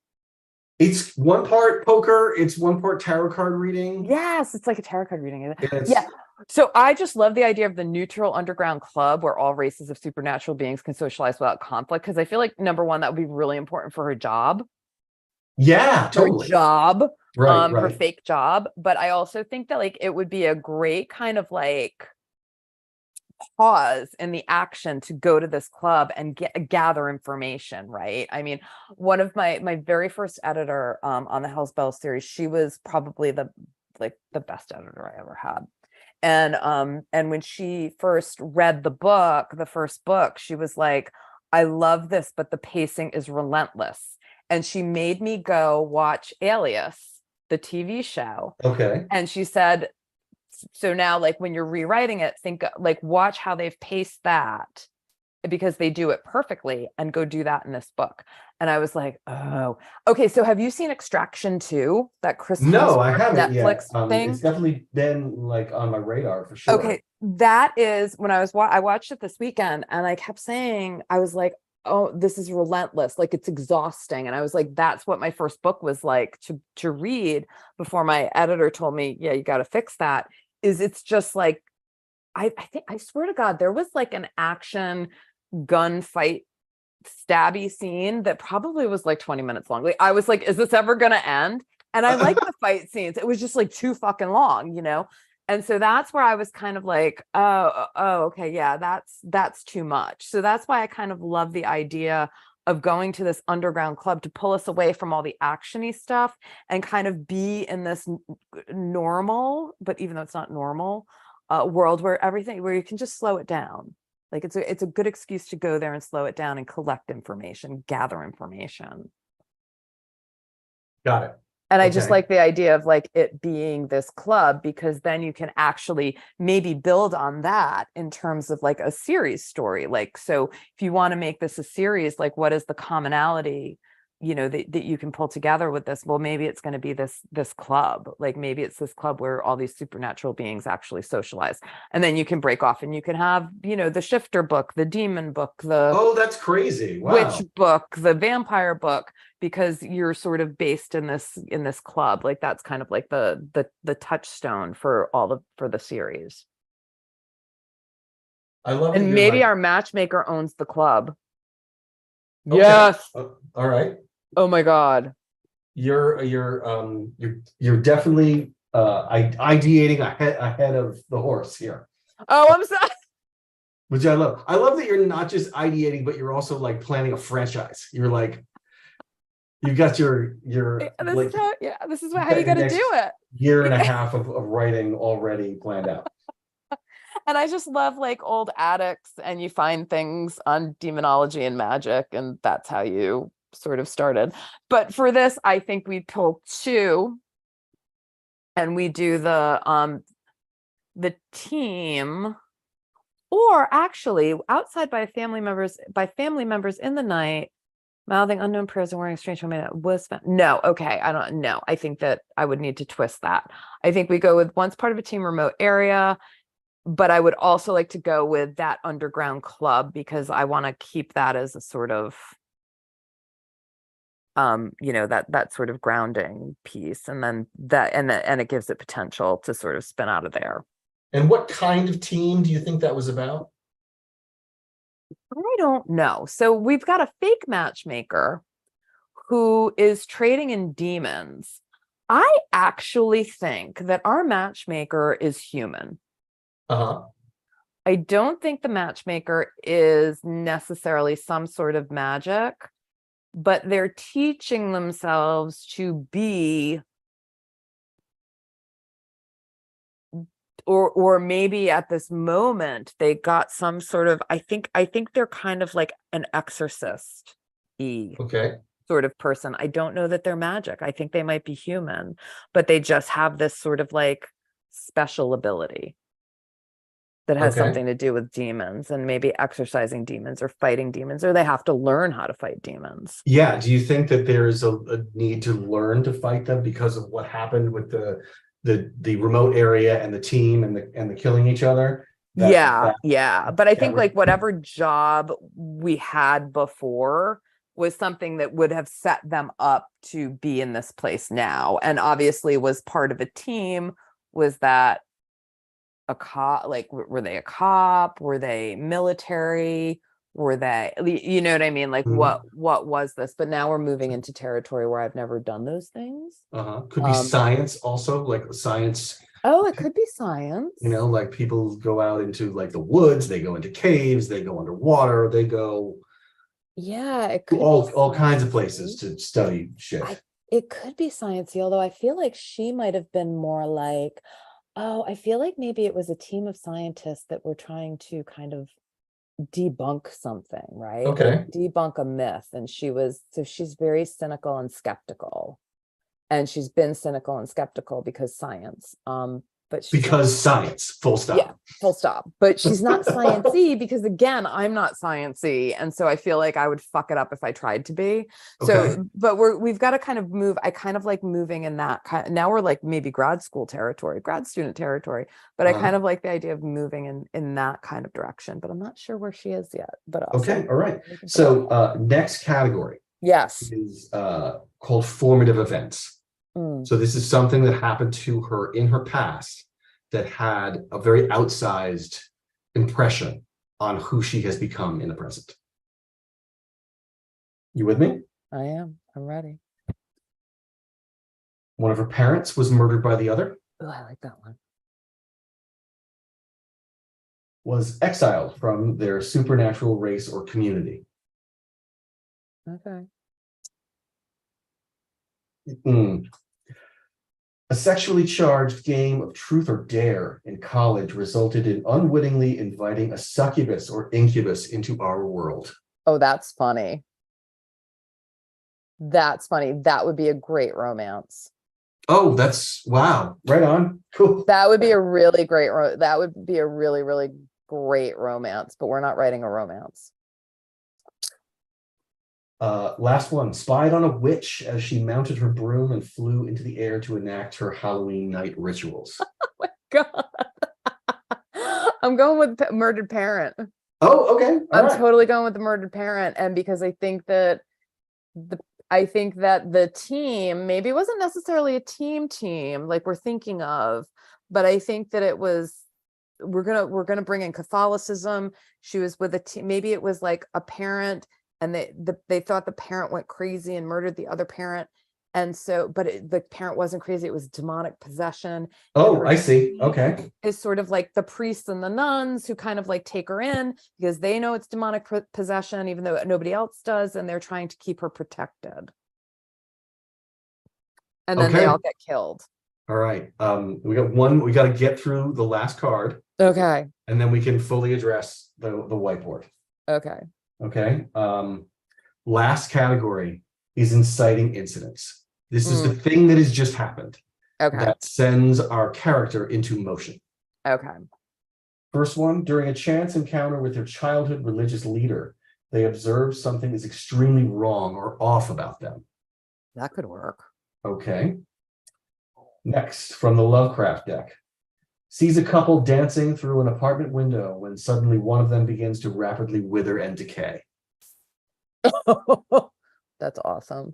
It's one part poker, it's one part tarot card reading. Yes, it's like a tarot card reading. Yeah. So I just love the idea of the neutral underground club where all races of supernatural beings can socialize without conflict. Because I feel like, number one, that would be really important for her job. Yeah, totally. Her job, right. Her fake job. But I also think that like it would be a great kind of like pause in the action to go to this club and gather information, right? I mean, one of my very first editor on the Hell's Bells series, she was probably the best editor I ever had. And when she first read the first book, she was like, I love this, but the pacing is relentless. And she made me go watch Alias, the TV show. Okay. And she said, so now like when you're rewriting it, think like watch how they've paced that because they do it perfectly, and go do that in this book. And I was like, oh, okay. So have you seen Extraction 2? That Chris No, I haven't Netflix yet. thing? It's definitely been like on my radar for sure. Okay, that is when I watched it this weekend, and I kept saying, I was like, oh, this is relentless, like it's exhausting. And I was like, that's what my first book was like to read before my editor told me, yeah, you got to fix that. It's just like, I think, I swear to God, there was like an action gunfight stabby scene that probably was like 20 minutes long. Like I was like, is this ever gonna end? And I like the fight scenes. It was just like too fucking long, you know? And so that's where I was kind of like, oh, okay, yeah, that's too much. So that's why I kind of love the idea of going to this underground club to pull us away from all the actiony stuff and kind of be in this normal, but even though it's not normal, world where you can just slow it down. Like it's a good excuse to go there and slow it down and collect information, gather information. Got it. And I just like the idea of like it being this club, because then you can actually maybe build on that in terms of like a series story. Like, so if you want to make this a series, like what is the commonality, that you can pull together with this. Well, maybe it's going to be this club, like maybe it's this club where all these supernatural beings actually socialize, and then you can break off and you can have, the shifter book, the demon book, the Oh, that's crazy. Wow. witch book, the vampire book, because you're sort of based in this club. Like that's kind of like the touchstone for the series. I love that And you're maybe like, our matchmaker owns the club. okay. Yes. All right. Oh my God. You're definitely ideating ahead of the horse here, Oh, I'm sorry. which I love. I love that you're not just ideating, but you're also like planning a franchise. You're like, you've got your like, This is how you got to do it. year and a half of writing already planned out. And I just love like old attics, and you find things on demonology and magic, and that's how you sort of started. But for this, I think we pull two, and we do the team, or actually outside by family members in the night, mouthing unknown prayers and wearing a strange woman was found. No, okay, I don't know. I think that I would need to twist that. I think we go with once part of a team remote area, but I would also like to go with that underground club, because I want to keep that as a sort of that sort of grounding piece, and then and it gives it potential to sort of spin out of there. And what kind of team do you think that was about? I don't know. So we've got a fake matchmaker who is trading in demons. I actually think that our matchmaker is human. Uh-huh. I don't think the matchmaker is necessarily some sort of magic, but they're teaching themselves to be, or maybe at this moment they got some sort of, I think they're kind of like an exorcist Okay. sort of person. I don't know that they're magic. I think they might be human, but they just have this sort of like special ability that has Okay. something to do with demons, and maybe exorcising demons or fighting demons, or they have to learn how to fight demons. Yeah. Do you think that there's a need to learn to fight them because of what happened with the remote area and the team and the killing each other? Yeah. But I think like whatever job we had before was something that would have set them up to be in this place now. And obviously was part of a team. Was that a cop? Like, were they a cop? Were they military? Were they, you know what I mean? Like what was this? But now we're moving into territory where I've never done those things. Could be science also, like science. Oh, it could be science. Like people go out into like the woods, they go into caves, they go underwater, they go it could all kinds of places to study shit. It could be sciencey, although I feel like she might have been more like, I feel like maybe it was a team of scientists that were trying to kind of debunk something, right? Okay. Like debunk a myth. And she's very cynical and skeptical. And she's been cynical and skeptical because science. But because science, full stop. Yeah, full stop. But she's not sciencey because again, I'm not sciencey. And so I feel like I would fuck it up if I tried to be. Okay. So, but we've got to kind of move. I kind of like moving in that kind. Now we're like maybe grad student territory, but I kind of like the idea of moving in that kind of direction, but I'm not sure where she is yet, but also, okay. All right. So next category is called formative events. So this is something that happened to her in her past that had a very outsized impression on who she has become in the present. You with me? I am. I'm ready. One of her parents was murdered by the other. Oh, I like that one. Was exiled from their supernatural race or community. Okay. A sexually charged game of truth or dare in college resulted in unwittingly inviting a succubus or incubus into our world. Oh, that's funny. That's funny. That would be a great romance. Oh, wow. Right on. Cool. That would be a really great, that would be a really, really great romance, but we're not writing a romance. Last one, spied on a witch as she mounted her broom and flew into the air to enact her Halloween night rituals. God. I'm going with murdered parent. Oh, okay. I'm totally going with the murdered parent. And because I think that the team maybe wasn't necessarily a team like we're thinking of, but I think that it was, we're gonna bring in Catholicism. She was with a team. Maybe it was like a parent, and they thought the parent went crazy and murdered the other parent. And so, but the parent wasn't crazy. It was demonic possession. Oh, I see. Okay. Is sort of like the priests and the nuns who kind of like take her in because they know it's demonic possession, even though nobody else does. And they're trying to keep her protected. And then they all get killed. All right. We got to get through the last card. Okay. And then we can fully address the whiteboard. Okay. Okay. Last category is inciting incidents. This is the thing that has just happened. Okay. That sends our character into motion. Okay. First one, during a chance encounter with their childhood religious leader, they observe something is extremely wrong or off about them. That could work. Okay. Next, from the Lovecraft deck. Sees a couple dancing through an apartment window when suddenly one of them begins to rapidly wither and decay. That's awesome.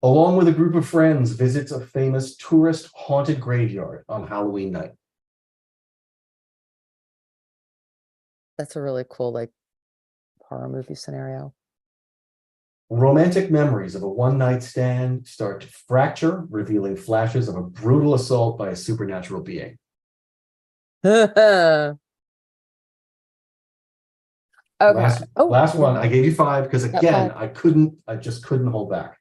Along with a group of friends, visits a famous tourist haunted graveyard on Halloween night. That's a really cool, like, horror movie scenario. Romantic memories of a one-night stand start to fracture, revealing flashes of a brutal assault by a supernatural being. Okay. Last one. I gave you 5 because again, I just couldn't hold back.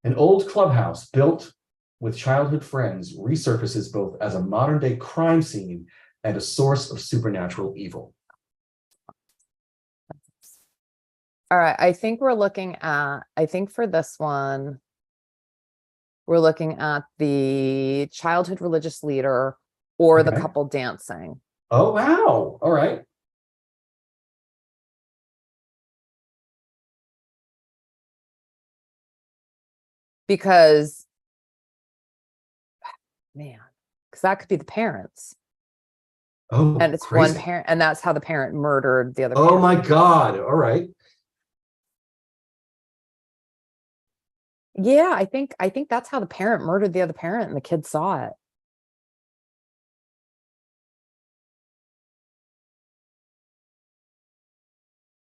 An old clubhouse built with childhood friends resurfaces both as a modern-day crime scene and a source of supernatural evil. All right, I think for this one, we're looking at the childhood religious leader or the couple dancing. Oh, wow. All right. Because that could be the parents. Oh, and it's crazy. one parent, and that's how the parent murdered the other Oh parent. my God. All right. Yeah, I think that's how the parent murdered the other parent and the kid saw it.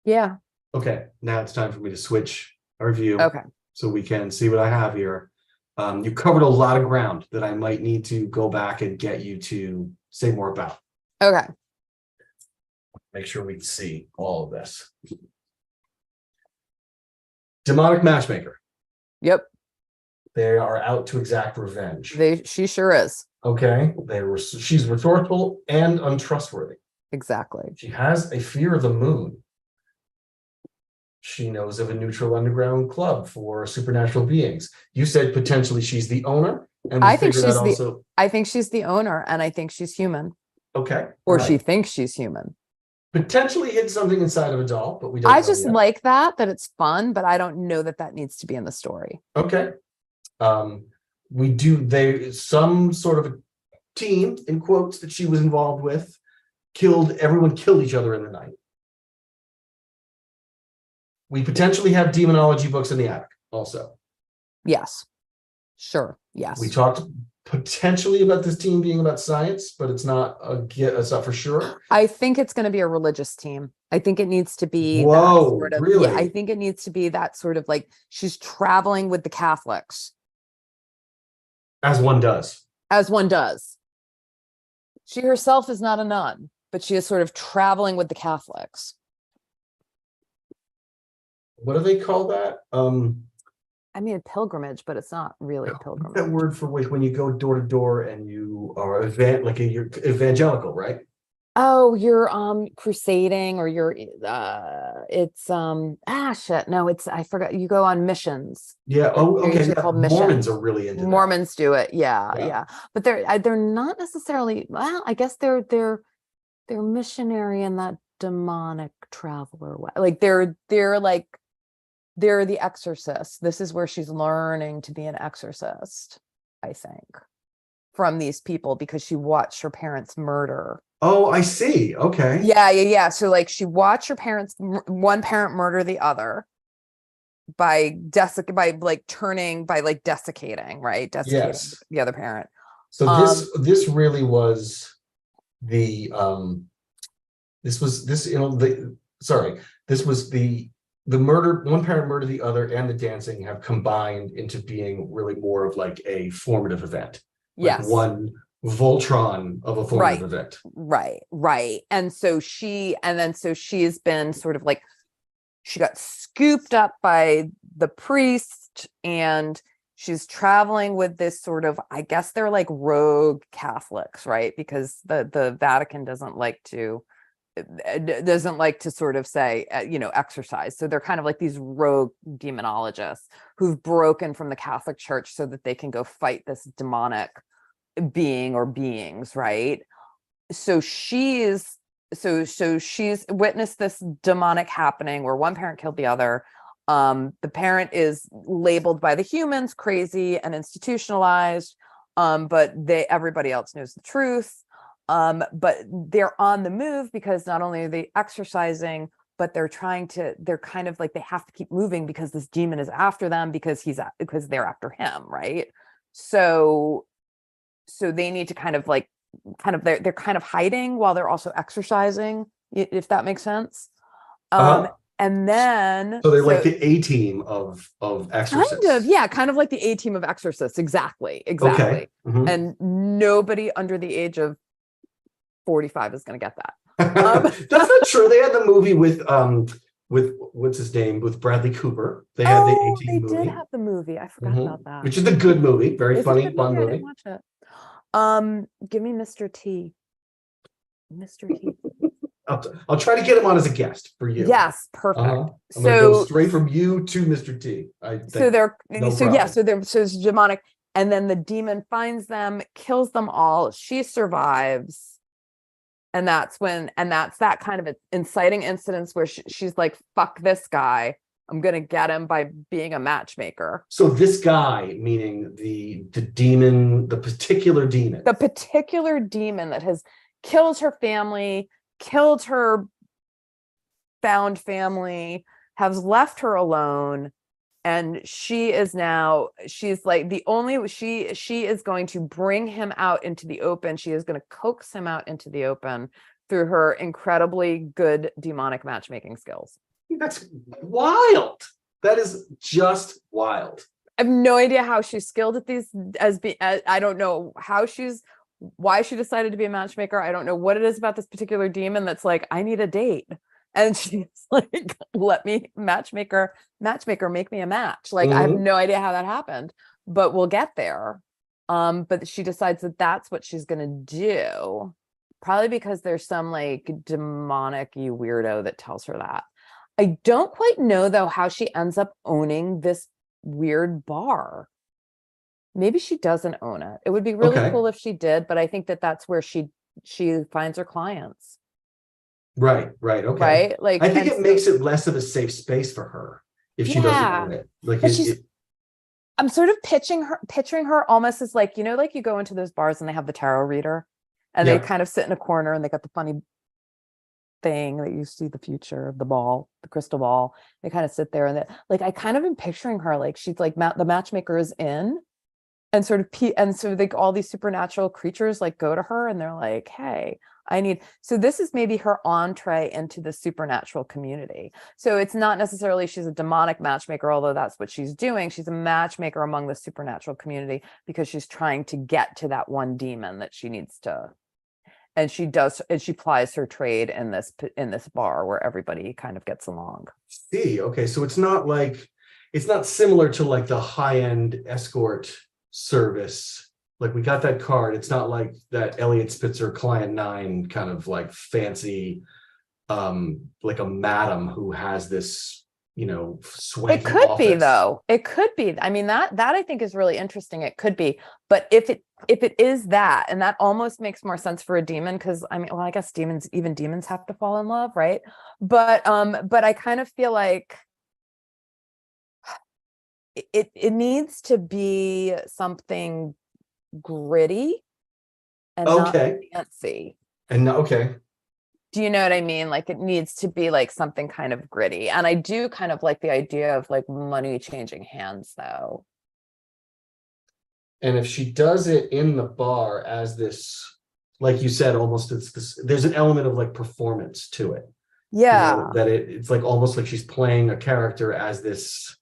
Yeah. Okay, now it's time for me to switch our view. Okay. So we can see what I have here. You covered a lot of ground that I might need to go back and get you to say more about. Okay. Make sure we see all of this. Demonic matchmaker. Yep. They are out to exact revenge. She sure is. Okay. She's resourceful and untrustworthy. Exactly. She has a fear of the moon. She knows of a neutral underground club for supernatural beings. You said potentially she's the owner, and I think she's the owner, and I think she's human. Okay. Or she thinks she's human. Potentially hid something inside of a doll, but we don't. I just like that it's fun, but I don't know that needs to be in the story. Okay. Some sort of a team, in quotes, that she was involved with everyone killed each other in the night. We potentially have demonology books in the attic also. Yes. Sure. Yes. We talked potentially about this team being about science, but it's not for sure. I think it's going to be a religious team. I think it needs to be really? Yeah, I think it needs to be that sort of like she's traveling with the Catholics. As one does. As one does. She herself is not a nun, but she is sort of traveling with the Catholics. What do they call that? I mean, a pilgrimage, but it's not really a pilgrimage. That word for when you go door to door and you are you're evangelical, right? Oh, you're crusading, or you're I forgot. You go on missions. Yeah. Oh, okay. Yeah. Called Mormons are really into that. Mormons do it. Yeah. But they're not necessarily. Well, I guess they're missionary in that demonic traveler. Like they're the exorcists. This is where she's learning to be an exorcist, I think, from these people, because she watched her parents murder. Oh, I see. Okay. Yeah. So like she watched her parents, one parent murder the other by desiccating, right? Desiccating Yes. the other parent. So this really was the this was the murder, one parent murder the other, and the dancing have combined into being really more of like a formative event. Like Yes. one Voltron of a formative event. Right. And so she's been sort of like, she got scooped up by the priest, and she's traveling with this sort of, I guess they're like rogue Catholics, right? Because the Vatican doesn't like to sort of say, exercise. So they're kind of like these rogue demonologists who've broken from the Catholic Church so that they can go fight this demonic being or beings, right? So she's witnessed this demonic happening where one parent killed the other. The parent is labeled by the humans crazy and institutionalized, but everybody else knows the truth. But they're on the move because not only are they exercising, but they're kind of like, they have to keep moving because this demon is after them, because they're after him, right? So they need to they're kind of hiding while they're also exercising, if that makes sense. And then so they're like the A-team of exorcists. Kind of like the A-team of exorcists. Exactly. Okay. Mm-hmm. And nobody under the age of 45 is going to get that. That's not true. They had the movie with what's his name, with Bradley Cooper. They had the A-team movie. They did have the movie. I forgot about that. Which is a good movie, very funny, fun movie. I didn't watch it. Give me Mr. T. Mr. T. I'll try to get him on as a guest for you. Yes, perfect. I'm gonna go straight from you to Mr. T. So it's demonic, and then the demon finds them, kills them all. She survives, and that's that kind of inciting incidents where she's like, "Fuck this guy. I'm gonna get him by being a matchmaker." So this guy, meaning the demon, the particular demon that has killed her family, killed her found family, has left her alone, and she is like she is going to bring him out into the open. She is going to coax him out into the open through her incredibly good demonic matchmaking skills. That's wild. That is just wild. I have no idea how she's skilled at these. I don't know why she decided to be a matchmaker. I don't know what it is about this particular demon that's like, I need a date, and she's like, let me matchmaker, make me a match. Like, I have no idea how that happened, but we'll get there. But she decides that that's what she's gonna do, probably because there's some like demonic-y weirdo that tells her that. I don't quite know though how she ends up owning this weird bar. Maybe she doesn't own it. It would be really cool if she did, but I think that's where she finds her clients. Right. Okay. Right. Like, I think it makes it less of a safe space for her if she doesn't own it. Like, I'm sort of picturing her almost as like, like you go into those bars and they have the tarot reader, and they kind of sit in a corner and they got the funny thing that you see the future of the crystal ball. They kind of sit there, and like, I kind of am picturing her like she's like the matchmaker is in, and so like all these supernatural creatures like go to her and they're like, hey, so this is maybe her entree into the supernatural community. So it's not necessarily she's a demonic matchmaker, although that's what she's doing. She's a matchmaker among the supernatural community because she's trying to get to that one demon that she needs to. And she plies her trade in this bar where everybody kind of gets along. See, okay, so it's not similar to like the high-end escort service. Like, we got that card. It's not like that Elliot Spitzer Client 9 kind of like fancy, like a madam who has this swanky It could be office. though. It could be. I mean, that I think is really interesting. It could be. But if it is that, and that almost makes more sense for a demon, because I mean, well, I guess even demons have to fall in love, right? But I kind of feel like it needs to be something gritty and not Okay. fancy. And okay. Do you know what I mean? Like it needs to be like something kind of gritty. And I do kind of like the idea of like money changing hands though. And if she does it in the bar as this, like you said, almost it's this, there's an element of like performance to it. Yeah. That it's like almost like she's playing a character as this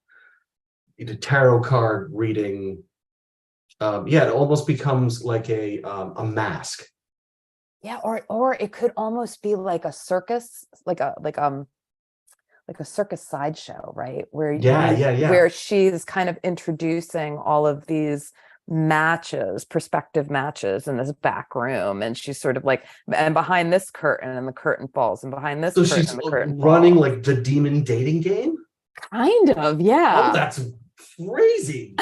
tarot card reading. It almost becomes like a mask. Yeah, or it could almost be like a circus, like a circus sideshow, right? Where she's kind of introducing all of these perspective matches in this back room, and she's sort of like, and behind this curtain, and the curtain falls, and behind this curtain, she's the curtain running falls. like the demon dating game. Kind of, Oh, yeah. that's crazy.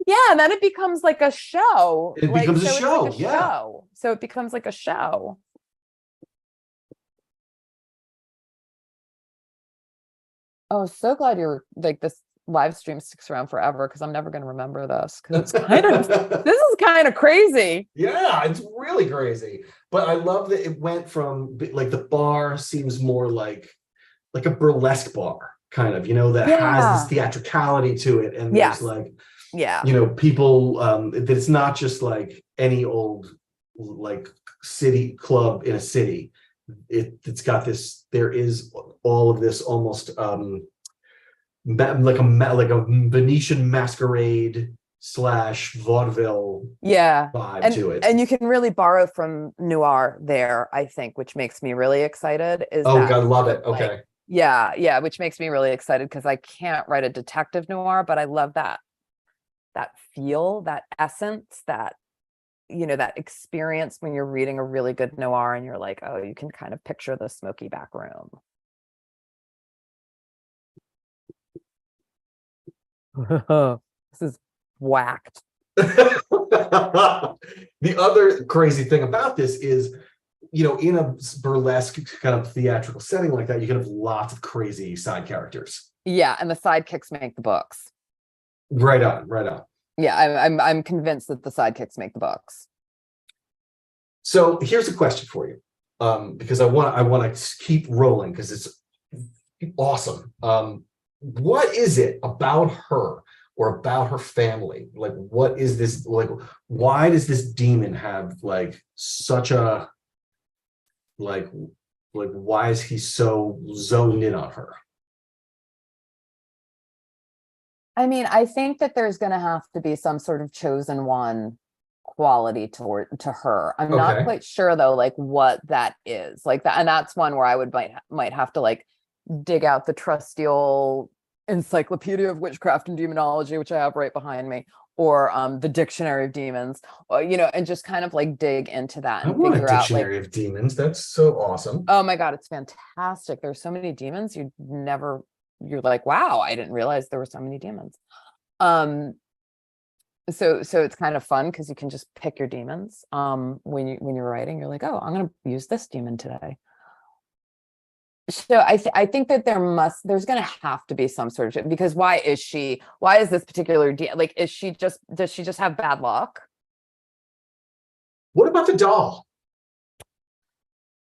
Yeah, and then it becomes like a show. It becomes a show. It's like a show. So it becomes like a show. Oh, so glad you're like this live stream sticks around forever, because I'm never going to remember this, because it's kind of this is kind of crazy. Yeah, it's really crazy. But I love that it went from like the bar seems more like a burlesque bar, kind of, that has this theatricality to it, and there's like people that it's not just like any old like city club in a city. It's got this, there is all of this almost like a Venetian masquerade / vaudeville vibe to it. And you can really borrow from noir there, I think, which makes me really excited. God, love it. Okay. Like, which makes me really excited, because I can't write a detective noir, but I love that feel, that essence, that that experience when you're reading a really good noir and you're like, oh, you can kind of picture the smoky back room. This is whacked. The other crazy thing about this is, in a burlesque kind of theatrical setting like that, you can have lots of crazy side characters. Yeah, and the sidekicks make the books. Right on, right on. Yeah, I'm convinced that the sidekicks make the books. So here's a question for you, because I want to keep rolling, because it's awesome. What is it about her or about her family? Like, what is this? Like, why does this demon have like such a like why is he so zoned in on her? I mean, I think that there's going to have to be some sort of chosen one quality to her. I'm not quite sure though, like what that is, like that, and that's one where I might have to like dig out the trusty old Encyclopedia of Witchcraft and Demonology, which I have right behind me, or the Dictionary of Demons, and just kind of like dig into that and figure out Dictionary of Demons. That's so awesome. Oh my God, it's fantastic. There's so many demons you're like, wow, I didn't realize there were so many demons. So it's kind of fun, because you can just pick your demons. When you're writing, you're like, oh, I'm going to use this demon today. So I think that there's going to have to be some sort of, because why is this particular like, does she just have bad luck? What about the doll?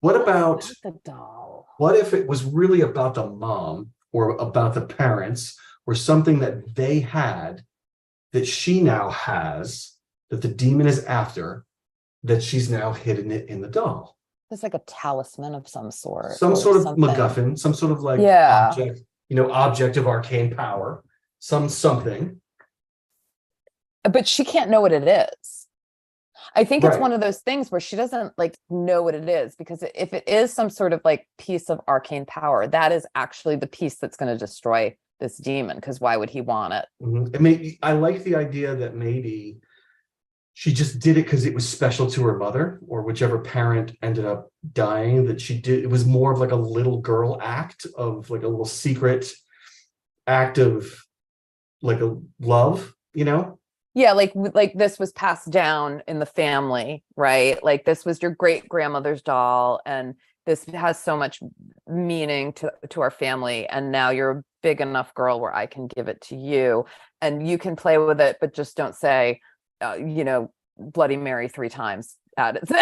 What about the doll? What if it was really about the mom or about the parents, or something that they had that she now has, that the demon is after, that she's now hidden it in the doll? It's like a talisman of some sort. Some sort of MacGuffin, some sort of like object, object of arcane power, something. But she can't know what it is. I think it's one of those things where she doesn't like know what it is, because if it is some sort of like piece of arcane power, that is actually the piece that's going to destroy this demon, because why would he want it? Mm-hmm. I like the idea that maybe she just did it because it was special to her mother, or whichever parent ended up dying, that she did. It was more of like a little girl act of like a little secret act of like a love, you know? Yeah, like this was passed down in the family, right? Like this was your great grandmother's doll, and this has so much meaning to our family. And now you're a big enough girl where I can give it to you, and you can play with it, but just don't say, Bloody Mary 3 times at it. That's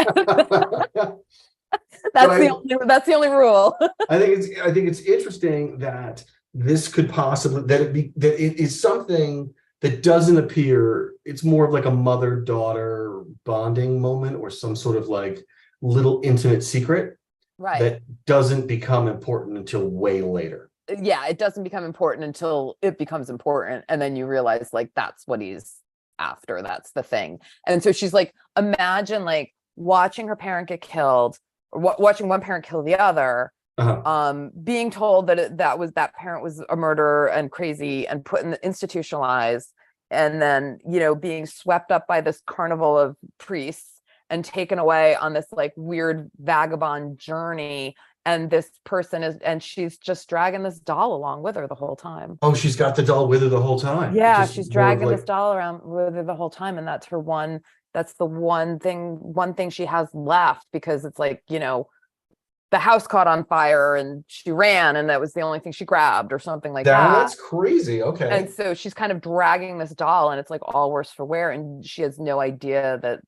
the only rule. I think it's interesting that this could possibly that it is something that doesn't appear. It's more of like a mother-daughter bonding moment, or some sort of like little intimate secret, Right. that doesn't become important until way later. Yeah, it doesn't become important until it becomes important, and then you realize like that's what he's after. That's the thing. And so she's like, imagine like watching her parent get killed, or watching one parent kill the other, being told that that parent was a murderer and crazy and put in the institutionalized, and then being swept up by this carnival of priests and taken away on this like weird vagabond journey. And this person she's just dragging this doll along with her the whole time. Oh, she's got the doll with her the whole time. Yeah, she's dragging this doll around with her the whole time, and that's the one thing she has left, because it's like, the house caught on fire and she ran, and that was the only thing she grabbed or something like that. That's crazy. Okay. And so she's kind of dragging this doll, and it's like all worse for wear, and she has no idea, the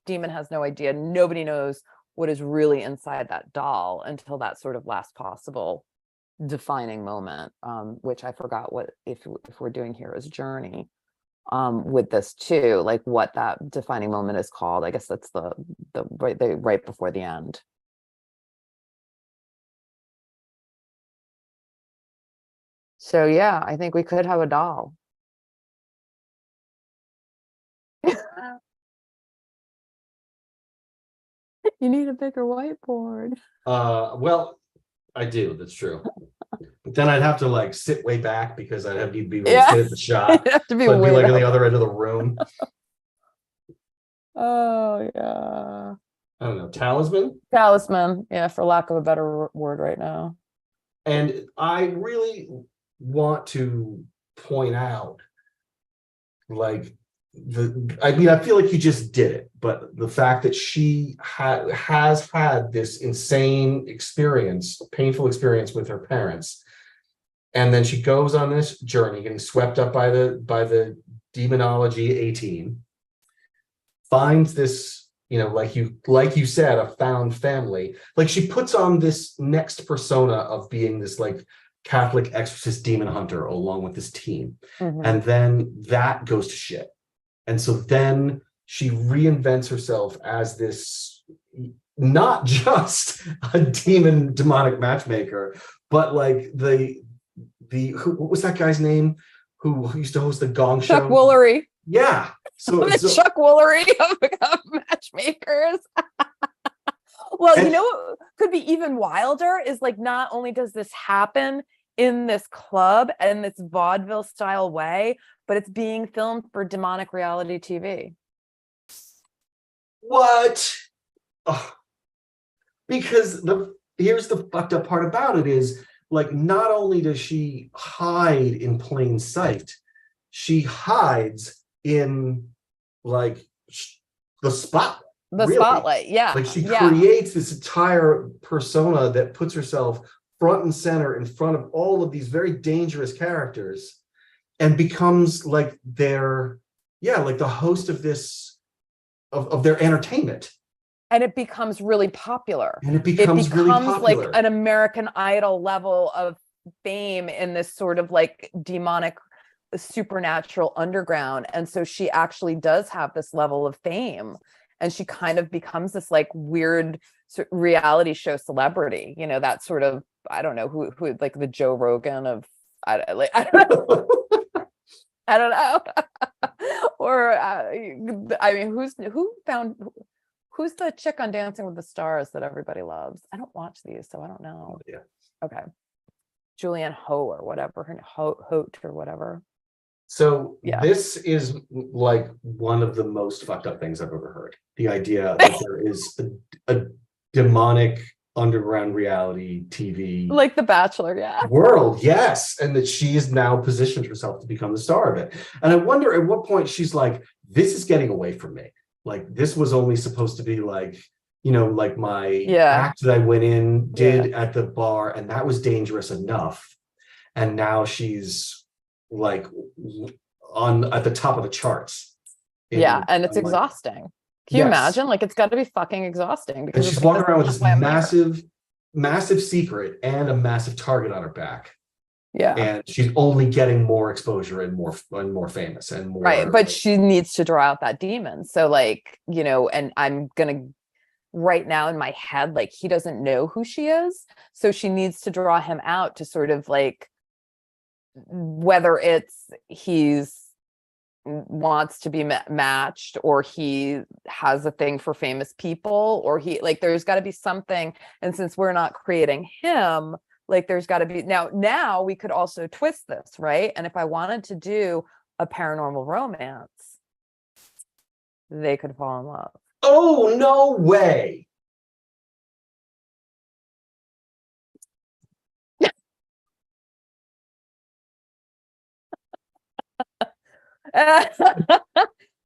demon has no idea, nobody knows what is really inside that doll until that sort of last possible defining moment, which I forgot what if we're doing here as journey with this too, like what that defining moment is called. I guess that's the right before the end. So yeah, I think we could have a doll. You need a bigger whiteboard. Well, I do. That's true. But then I'd have to like sit way back, because I'd have to be really sit at the shot. Have to be, so I'd be like on the other end of the room. Oh yeah. I don't know. Talisman? Talisman, yeah, for lack of a better word right now. And I really want to point out, like, I feel like you just did it, but the fact that she has had this insane experience, painful experience with her parents, and then she goes on this journey, getting swept up by the demonology 18, finds this, like you said, a found family. Like, she puts on this next persona of being this like Catholic exorcist demon hunter along with this team, and then that goes to shit. And so then she reinvents herself as this, not just a demonic matchmaker, but like what was that guy's name who used to host the Gong Show? Chuck Woolery. Yeah. So Chuck Woolery of matchmakers. Well, what could be even wilder is like, not only does this happen in this club and this vaudeville style way, but it's being filmed for demonic reality TV. What? Oh. Because here's the fucked up part about it is, like, not only does she hide in plain sight, she hides in like the spotlight. Spotlight, yeah. Like, she creates this entire persona that puts herself front and center in front of all of these very dangerous characters, and becomes like the host of this of their entertainment. And it becomes really popular. And it becomes really popular. Like an American Idol level of fame in this sort of like demonic supernatural underground. And so she actually does have this level of fame, and she kind of becomes this like weird reality show celebrity, that sort of, I don't know who like the Joe Rogan of, I don't know. I don't know. Or I mean, who's the chick on Dancing with the Stars that everybody loves? I don't watch these, so I don't know. Yeah. Okay. Julianne Ho or whatever, her Hote or whatever. So Yeah. this is like one of the most fucked up things I've ever heard. The idea that there is a demonic underground reality TV Like The Bachelor, yeah. world, yes, and that she has now positioned herself to become the star of it. And I wonder at what point she's like, this is getting away from me. Like, this was only supposed to be like, you know, like my act that I went in, did at the bar, and that was dangerous enough. And now she's like at the top of the charts. And it's exhausting. Can you imagine? Like, it's got to be fucking exhausting, because she's walking around with this massive secret and a massive target on her back. Yeah. And she's only getting more exposure and more famous and more. Right. But she needs to draw out that demon. So, like, you know, and I'm going to right now in my head, like, he doesn't know who she is. So she needs to draw him out to sort of like, whether it's he's wants to be matched, or he has a thing for famous people, or he, like, there's got to be something. And since we're not creating him, like, there's got to be now we could also twist this, right? And if I wanted to do a paranormal romance, they could fall in love. Oh, no way.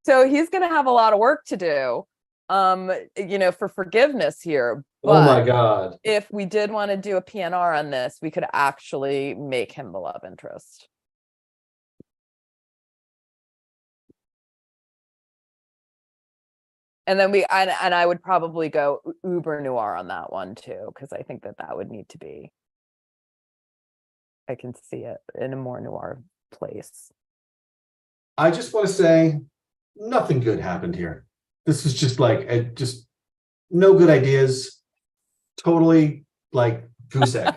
So he's going to have a lot of work to do, you know, for forgiveness here. But oh my God. If we did want to do a PNR on this, we could actually make him the love interest. And then I would probably go uber noir on that one too, because I think that would need to be, I can see it in a more noir place. I just want to say nothing good happened here. This is just like, just no good ideas. Totally like goose egg.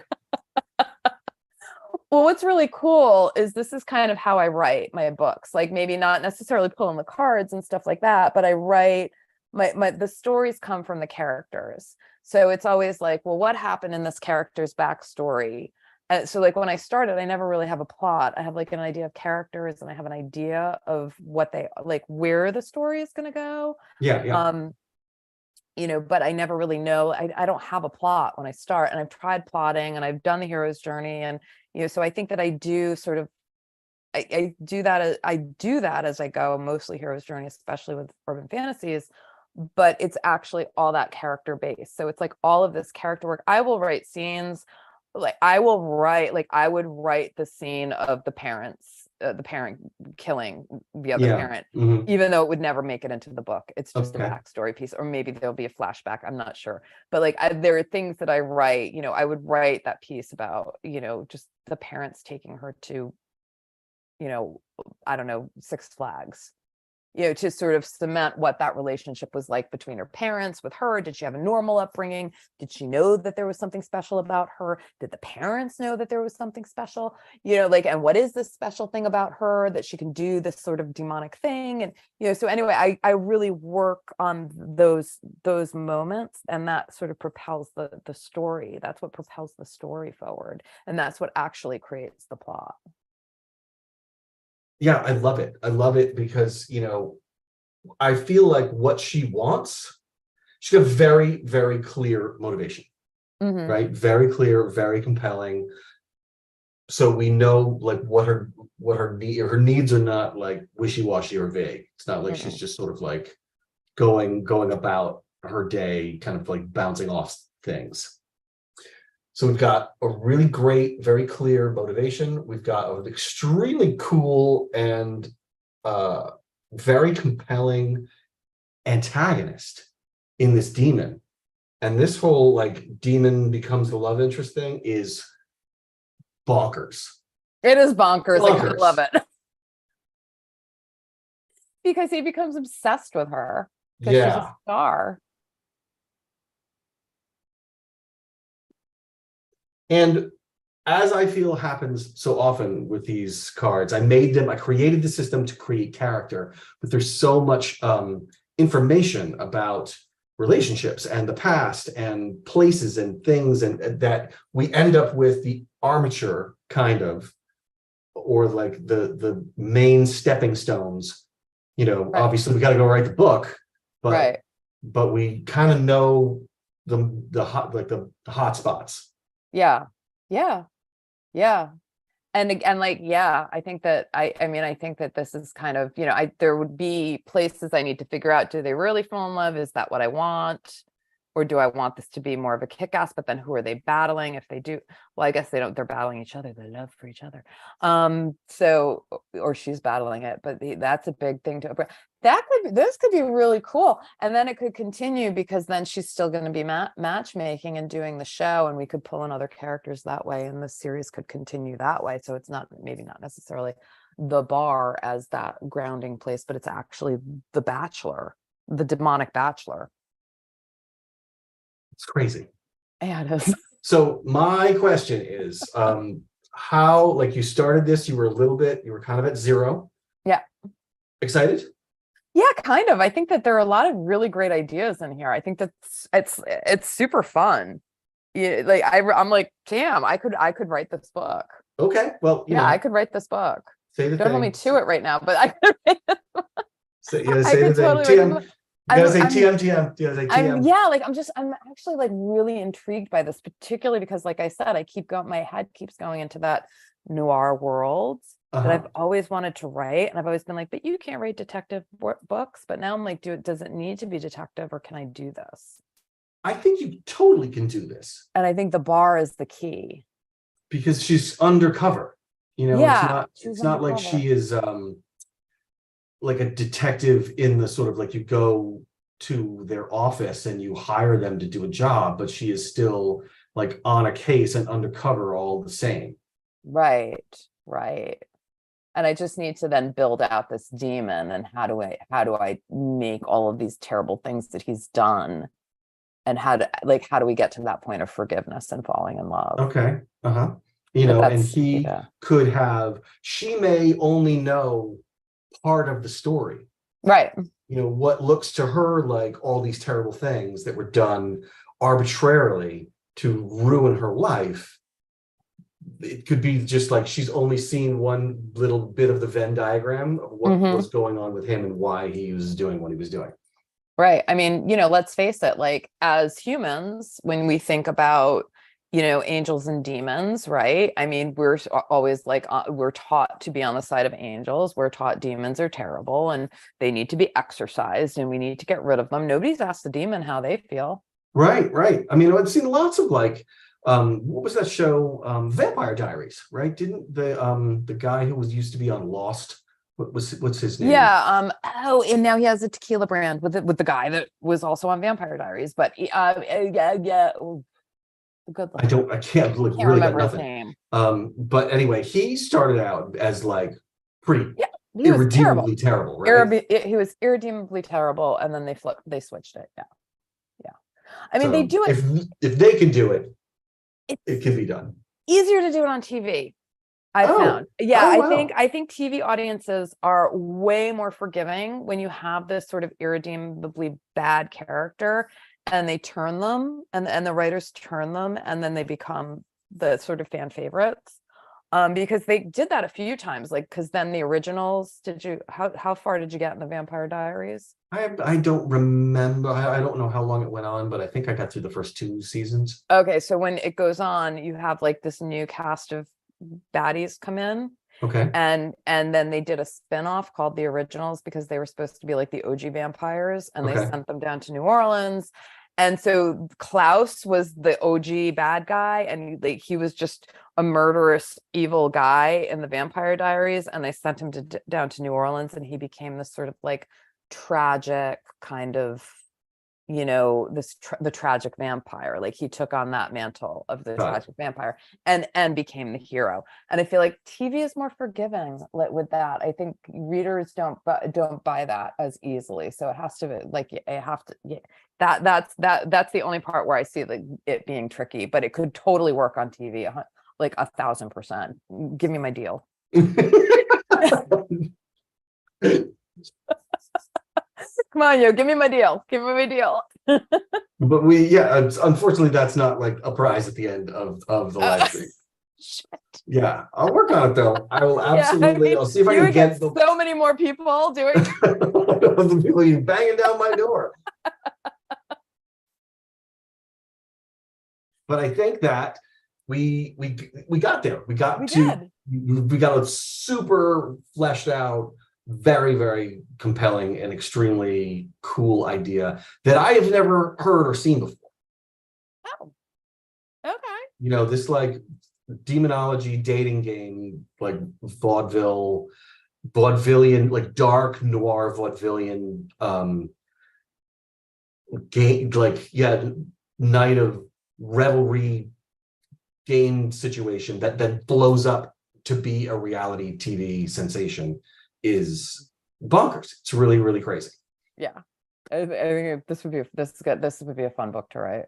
Well, what's really cool is this is kind of how I write my books. Like, maybe not necessarily pulling the cards and stuff like that, but I write the stories come from the characters. So it's always like, well, what happened in this character's backstory? So like when I started, I never really have a plot. I have like an idea of characters, and I have an idea of what they like, where the story is going to go. Yeah. You know, but I never really know. I don't have a plot when I start, and I've tried plotting, and I've done the hero's journey, and you know, so I think that I do sort of, I do that as I go, mostly hero's journey, especially with urban fantasies. But it's actually all that character based. So it's like all of this character work. I will write scenes. Like I would write the scene of the parent killing the other parent, even though it would never make it into the book. It's just a backstory piece, or maybe there'll be a flashback. I'm not sure. But like, there are things that I write, you know, I would write that piece about, you know, just the parents taking her to, you know, I don't know, Six Flags, you know, to sort of cement what that relationship was like between her parents, with her. Did she have a normal upbringing? Did she know that there was something special about her? Did the parents know that there was something special? You know, like, and what is this special thing about her that she can do this sort of demonic thing? And, you know, so anyway, I really work on those moments, and that sort of propels the story. That's what propels the story forward. And that's what actually creates the plot. Yeah, I love it. I love it because, you know, I feel like what she wants, she's got very, very clear motivation, right? Very clear, very compelling. So we know like what her needs are not like wishy-washy or vague. It's not like she's just sort of like going about her day, kind of like bouncing off things. So we've got a really great, very clear motivation. We've got an extremely cool and very compelling antagonist in this demon. And this whole like demon becomes the love interest thing is bonkers. It is bonkers. I kind of love it. Because he becomes obsessed with her. Because she's a star. And as I feel happens so often with these cards, I created the system to create character, but there's so much information about relationships and the past and places and things, and that we end up with the armature kind of or like the main stepping stones. You know, Right. obviously we got to go write the book, Right. but we kind of know the hot spots. Yeah. Yeah. Yeah. And like, yeah, I think that I mean, I think that this is kind of, there would be places I need to figure out, do they really fall in love? Is that what I want? Or do I want this to be more of a kick-ass, but then who are they battling if they do? Well, I guess they don't, they're battling each other, their love for each other. So, or she's battling it, but that's a big thing to, this could be really cool. And then it could continue because then she's still going to be matchmaking and doing the show, and we could pull in other characters that way, and the series could continue that way. So it's maybe not necessarily the bar as that grounding place, but it's actually the bachelor, the demonic bachelor. It's crazy. Yeah, it is. So my question is, how, like, you started this, you were kind of at zero. Yeah. Excited? Yeah, kind of. I think that there are a lot of really great ideas in here. I think that it's super fun. Yeah, like I'm like, damn, I could write this book. Okay, well, yeah, I could write this book. Say the Don't thing. hold me to it right now, but I could write this book. So you gotta say the thing. Totally TM. You gotta say TM. You gotta say TM. Yeah, like I'm actually like really intrigued by this, particularly because, like I said, my head keeps going into that noir world that I've always wanted to write, and I've always been like, but you can't write detective books. But now I'm like, does it need to be detective, or can I do this? I think you totally can do this. And I think the bar is the key. Because she's undercover. Yeah, it's not like she is like a detective in the sort of like, you go to their office and you hire them to do a job, but she is still like on a case and undercover all the same. Right. And I just need to then build out this demon, and how do I make all of these terrible things that he's done, and how do we get to that point of forgiveness and falling in love? Okay. And he could have, she may only know part of the story. Right. What looks to her like all these terrible things that were done arbitrarily to ruin her life. It could be just like she's only seen one little bit of the Venn diagram of what was going on with him and why he was doing what he was doing. Right. I mean, let's face it, like, as humans, when we think about, angels and demons, right? I mean, we're always like, we're taught to be on the side of angels. We're taught demons are terrible and they need to be exorcised and we need to get rid of them. Nobody's asked the demon how they feel. Right. I mean, I've seen lots of like, what was that show? Vampire Diaries, right? Didn't the guy who used to be on Lost, what's his name? Yeah. And now he has a tequila brand with the guy that was also on Vampire Diaries. But good luck. I can't really remember got his nothing. name. But anyway, he started out as like pretty irredeemably terrible, right? He was irredeemably terrible, and then they switched it. Yeah. I mean, they do it. If they can do it, it can be done. Easier to do it on TV. I found. Yeah, I think TV audiences are way more forgiving when you have this sort of irredeemably bad character, and they turn them, and the writers turn them, and then they become the sort of fan favorites. Because they did that a few times, like, because then the originals, how far did you get in the Vampire Diaries? I don't remember. I don't know how long it went on, but I think I got through the first 2 seasons. Okay, so when it goes on, you have like this new cast of baddies come in. Okay. And then they did a spin-off called The Originals, because they were supposed to be like the OG vampires, and they sent them down to New Orleans. And so Klaus was the OG bad guy, and like he was just a murderous, evil guy in the Vampire Diaries, and they sent him down to New Orleans, and he became this sort of like tragic kind of, the tragic vampire. Like, he took on that mantle of the tragic vampire and became the hero. And I feel like TV is more forgiving with that. I think readers don't buy that as easily. So it has to be like, that's the only part where I see like it being tricky, but it could totally work on TV, like 1,000%. Give me my deal. Come on, give me my deal. Give me my deal. But unfortunately, that's not like a prize at the end of the live stream. Shit. Yeah, I'll work on it though. I will absolutely. Yeah, I'll see if I you can would get the so many more people doing. the people you banging down my door. But I think that we got there. We got a super fleshed out, very, very compelling and extremely cool idea that I have never heard or seen before. Oh, okay. You know, this like demonology dating game, like vaudevillian, like dark noir vaudevillian game, like night of revelry game situation that blows up to be a reality TV sensation is bonkers. It's really, really crazy. Yeah, I think this would be a fun book to write.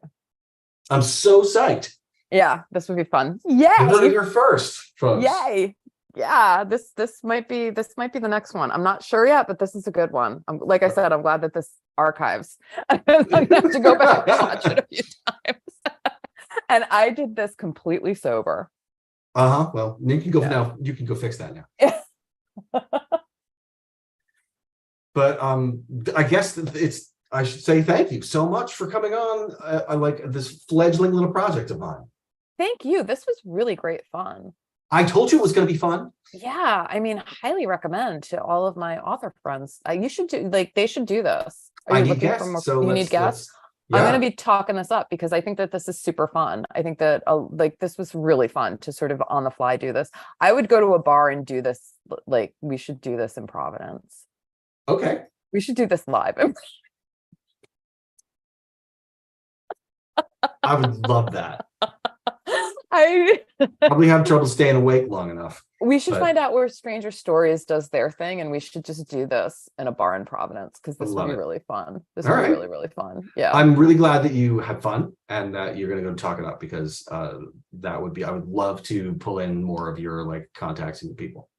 I'm so psyched. Yeah, this would be fun. You heard it Yay! here first, folks. Yay! Yeah, this might be the next one. I'm not sure yet, but this is a good one. Like I said, I'm glad that this archives. I'm gonna have to go back and watch it a few times. And I did this completely sober. Well, you can go now. You can go fix that now. But I guess I should say thank you so much for coming on. I like this fledgling little project of mine. Thank you. This was really great fun. I told you it was going to be fun. Yeah, I mean, highly recommend to all of my author friends. You should do they should do this. Are you looking for more? You need guests. Yeah. I'm going to be talking this up because I think that this is super fun. I think that this was really fun to sort of on the fly do this. I would go to a bar and do this. Like we should do this in Providence. Okay. We should do this live. I would love that. I probably have trouble staying awake long enough. We should find out where Stranger Stories does their thing, and we should just do this in a bar in Providence because this would be really fun. This would be really, really fun. Yeah. I'm really glad that you had fun and that you're going to go talk it up because that would be. I would love to pull in more of your like contacts and people.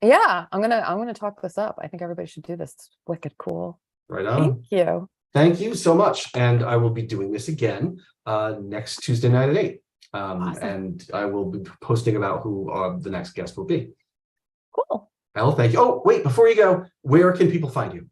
Yeah, I'm gonna talk this up. I think everybody should do this. It's wicked cool. Right on. Thank you. Thank you so much, and I will be doing this again next Tuesday night at 8. Awesome. And I will be posting about who the next guest will be. Cool. Elle, thank you. Oh, wait, before you go, where can people find you?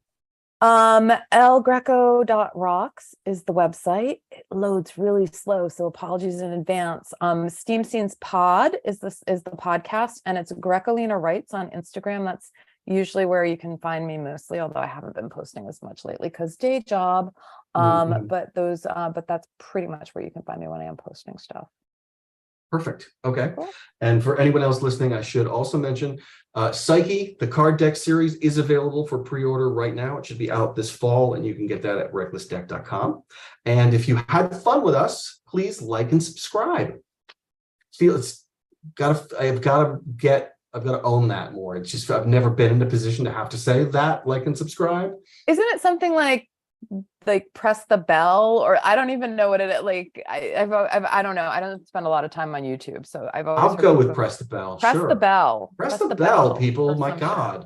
ellegreco.rocks is the website. It loads really slow, so apologies in advance. Steam Scenes Pod is the podcast, and it's Grecolina Writes on Instagram. That's usually where you can find me mostly, although I haven't been posting as much lately because day job. But that's pretty much where you can find me when I am posting stuff. Perfect. Okay. Cool. And for anyone else listening, I should also mention Psyche, the card deck series, is available for pre-order right now. It should be out this fall, and you can get that at recklessdeck.com. And if you had fun with us, please like and subscribe. I've got to own that more. It's just I've never been in a position to have to say that, like and subscribe. Isn't it something like press the bell, or I don't even know what it is. Like I don't know. I don't spend a lot of time on YouTube, so I'll go with press the bell. Press the bell. Press the bell, people. My God.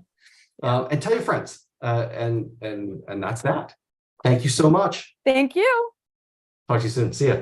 And tell your friends. And that's that. Thank you so much. Thank you. Talk to you soon. See ya.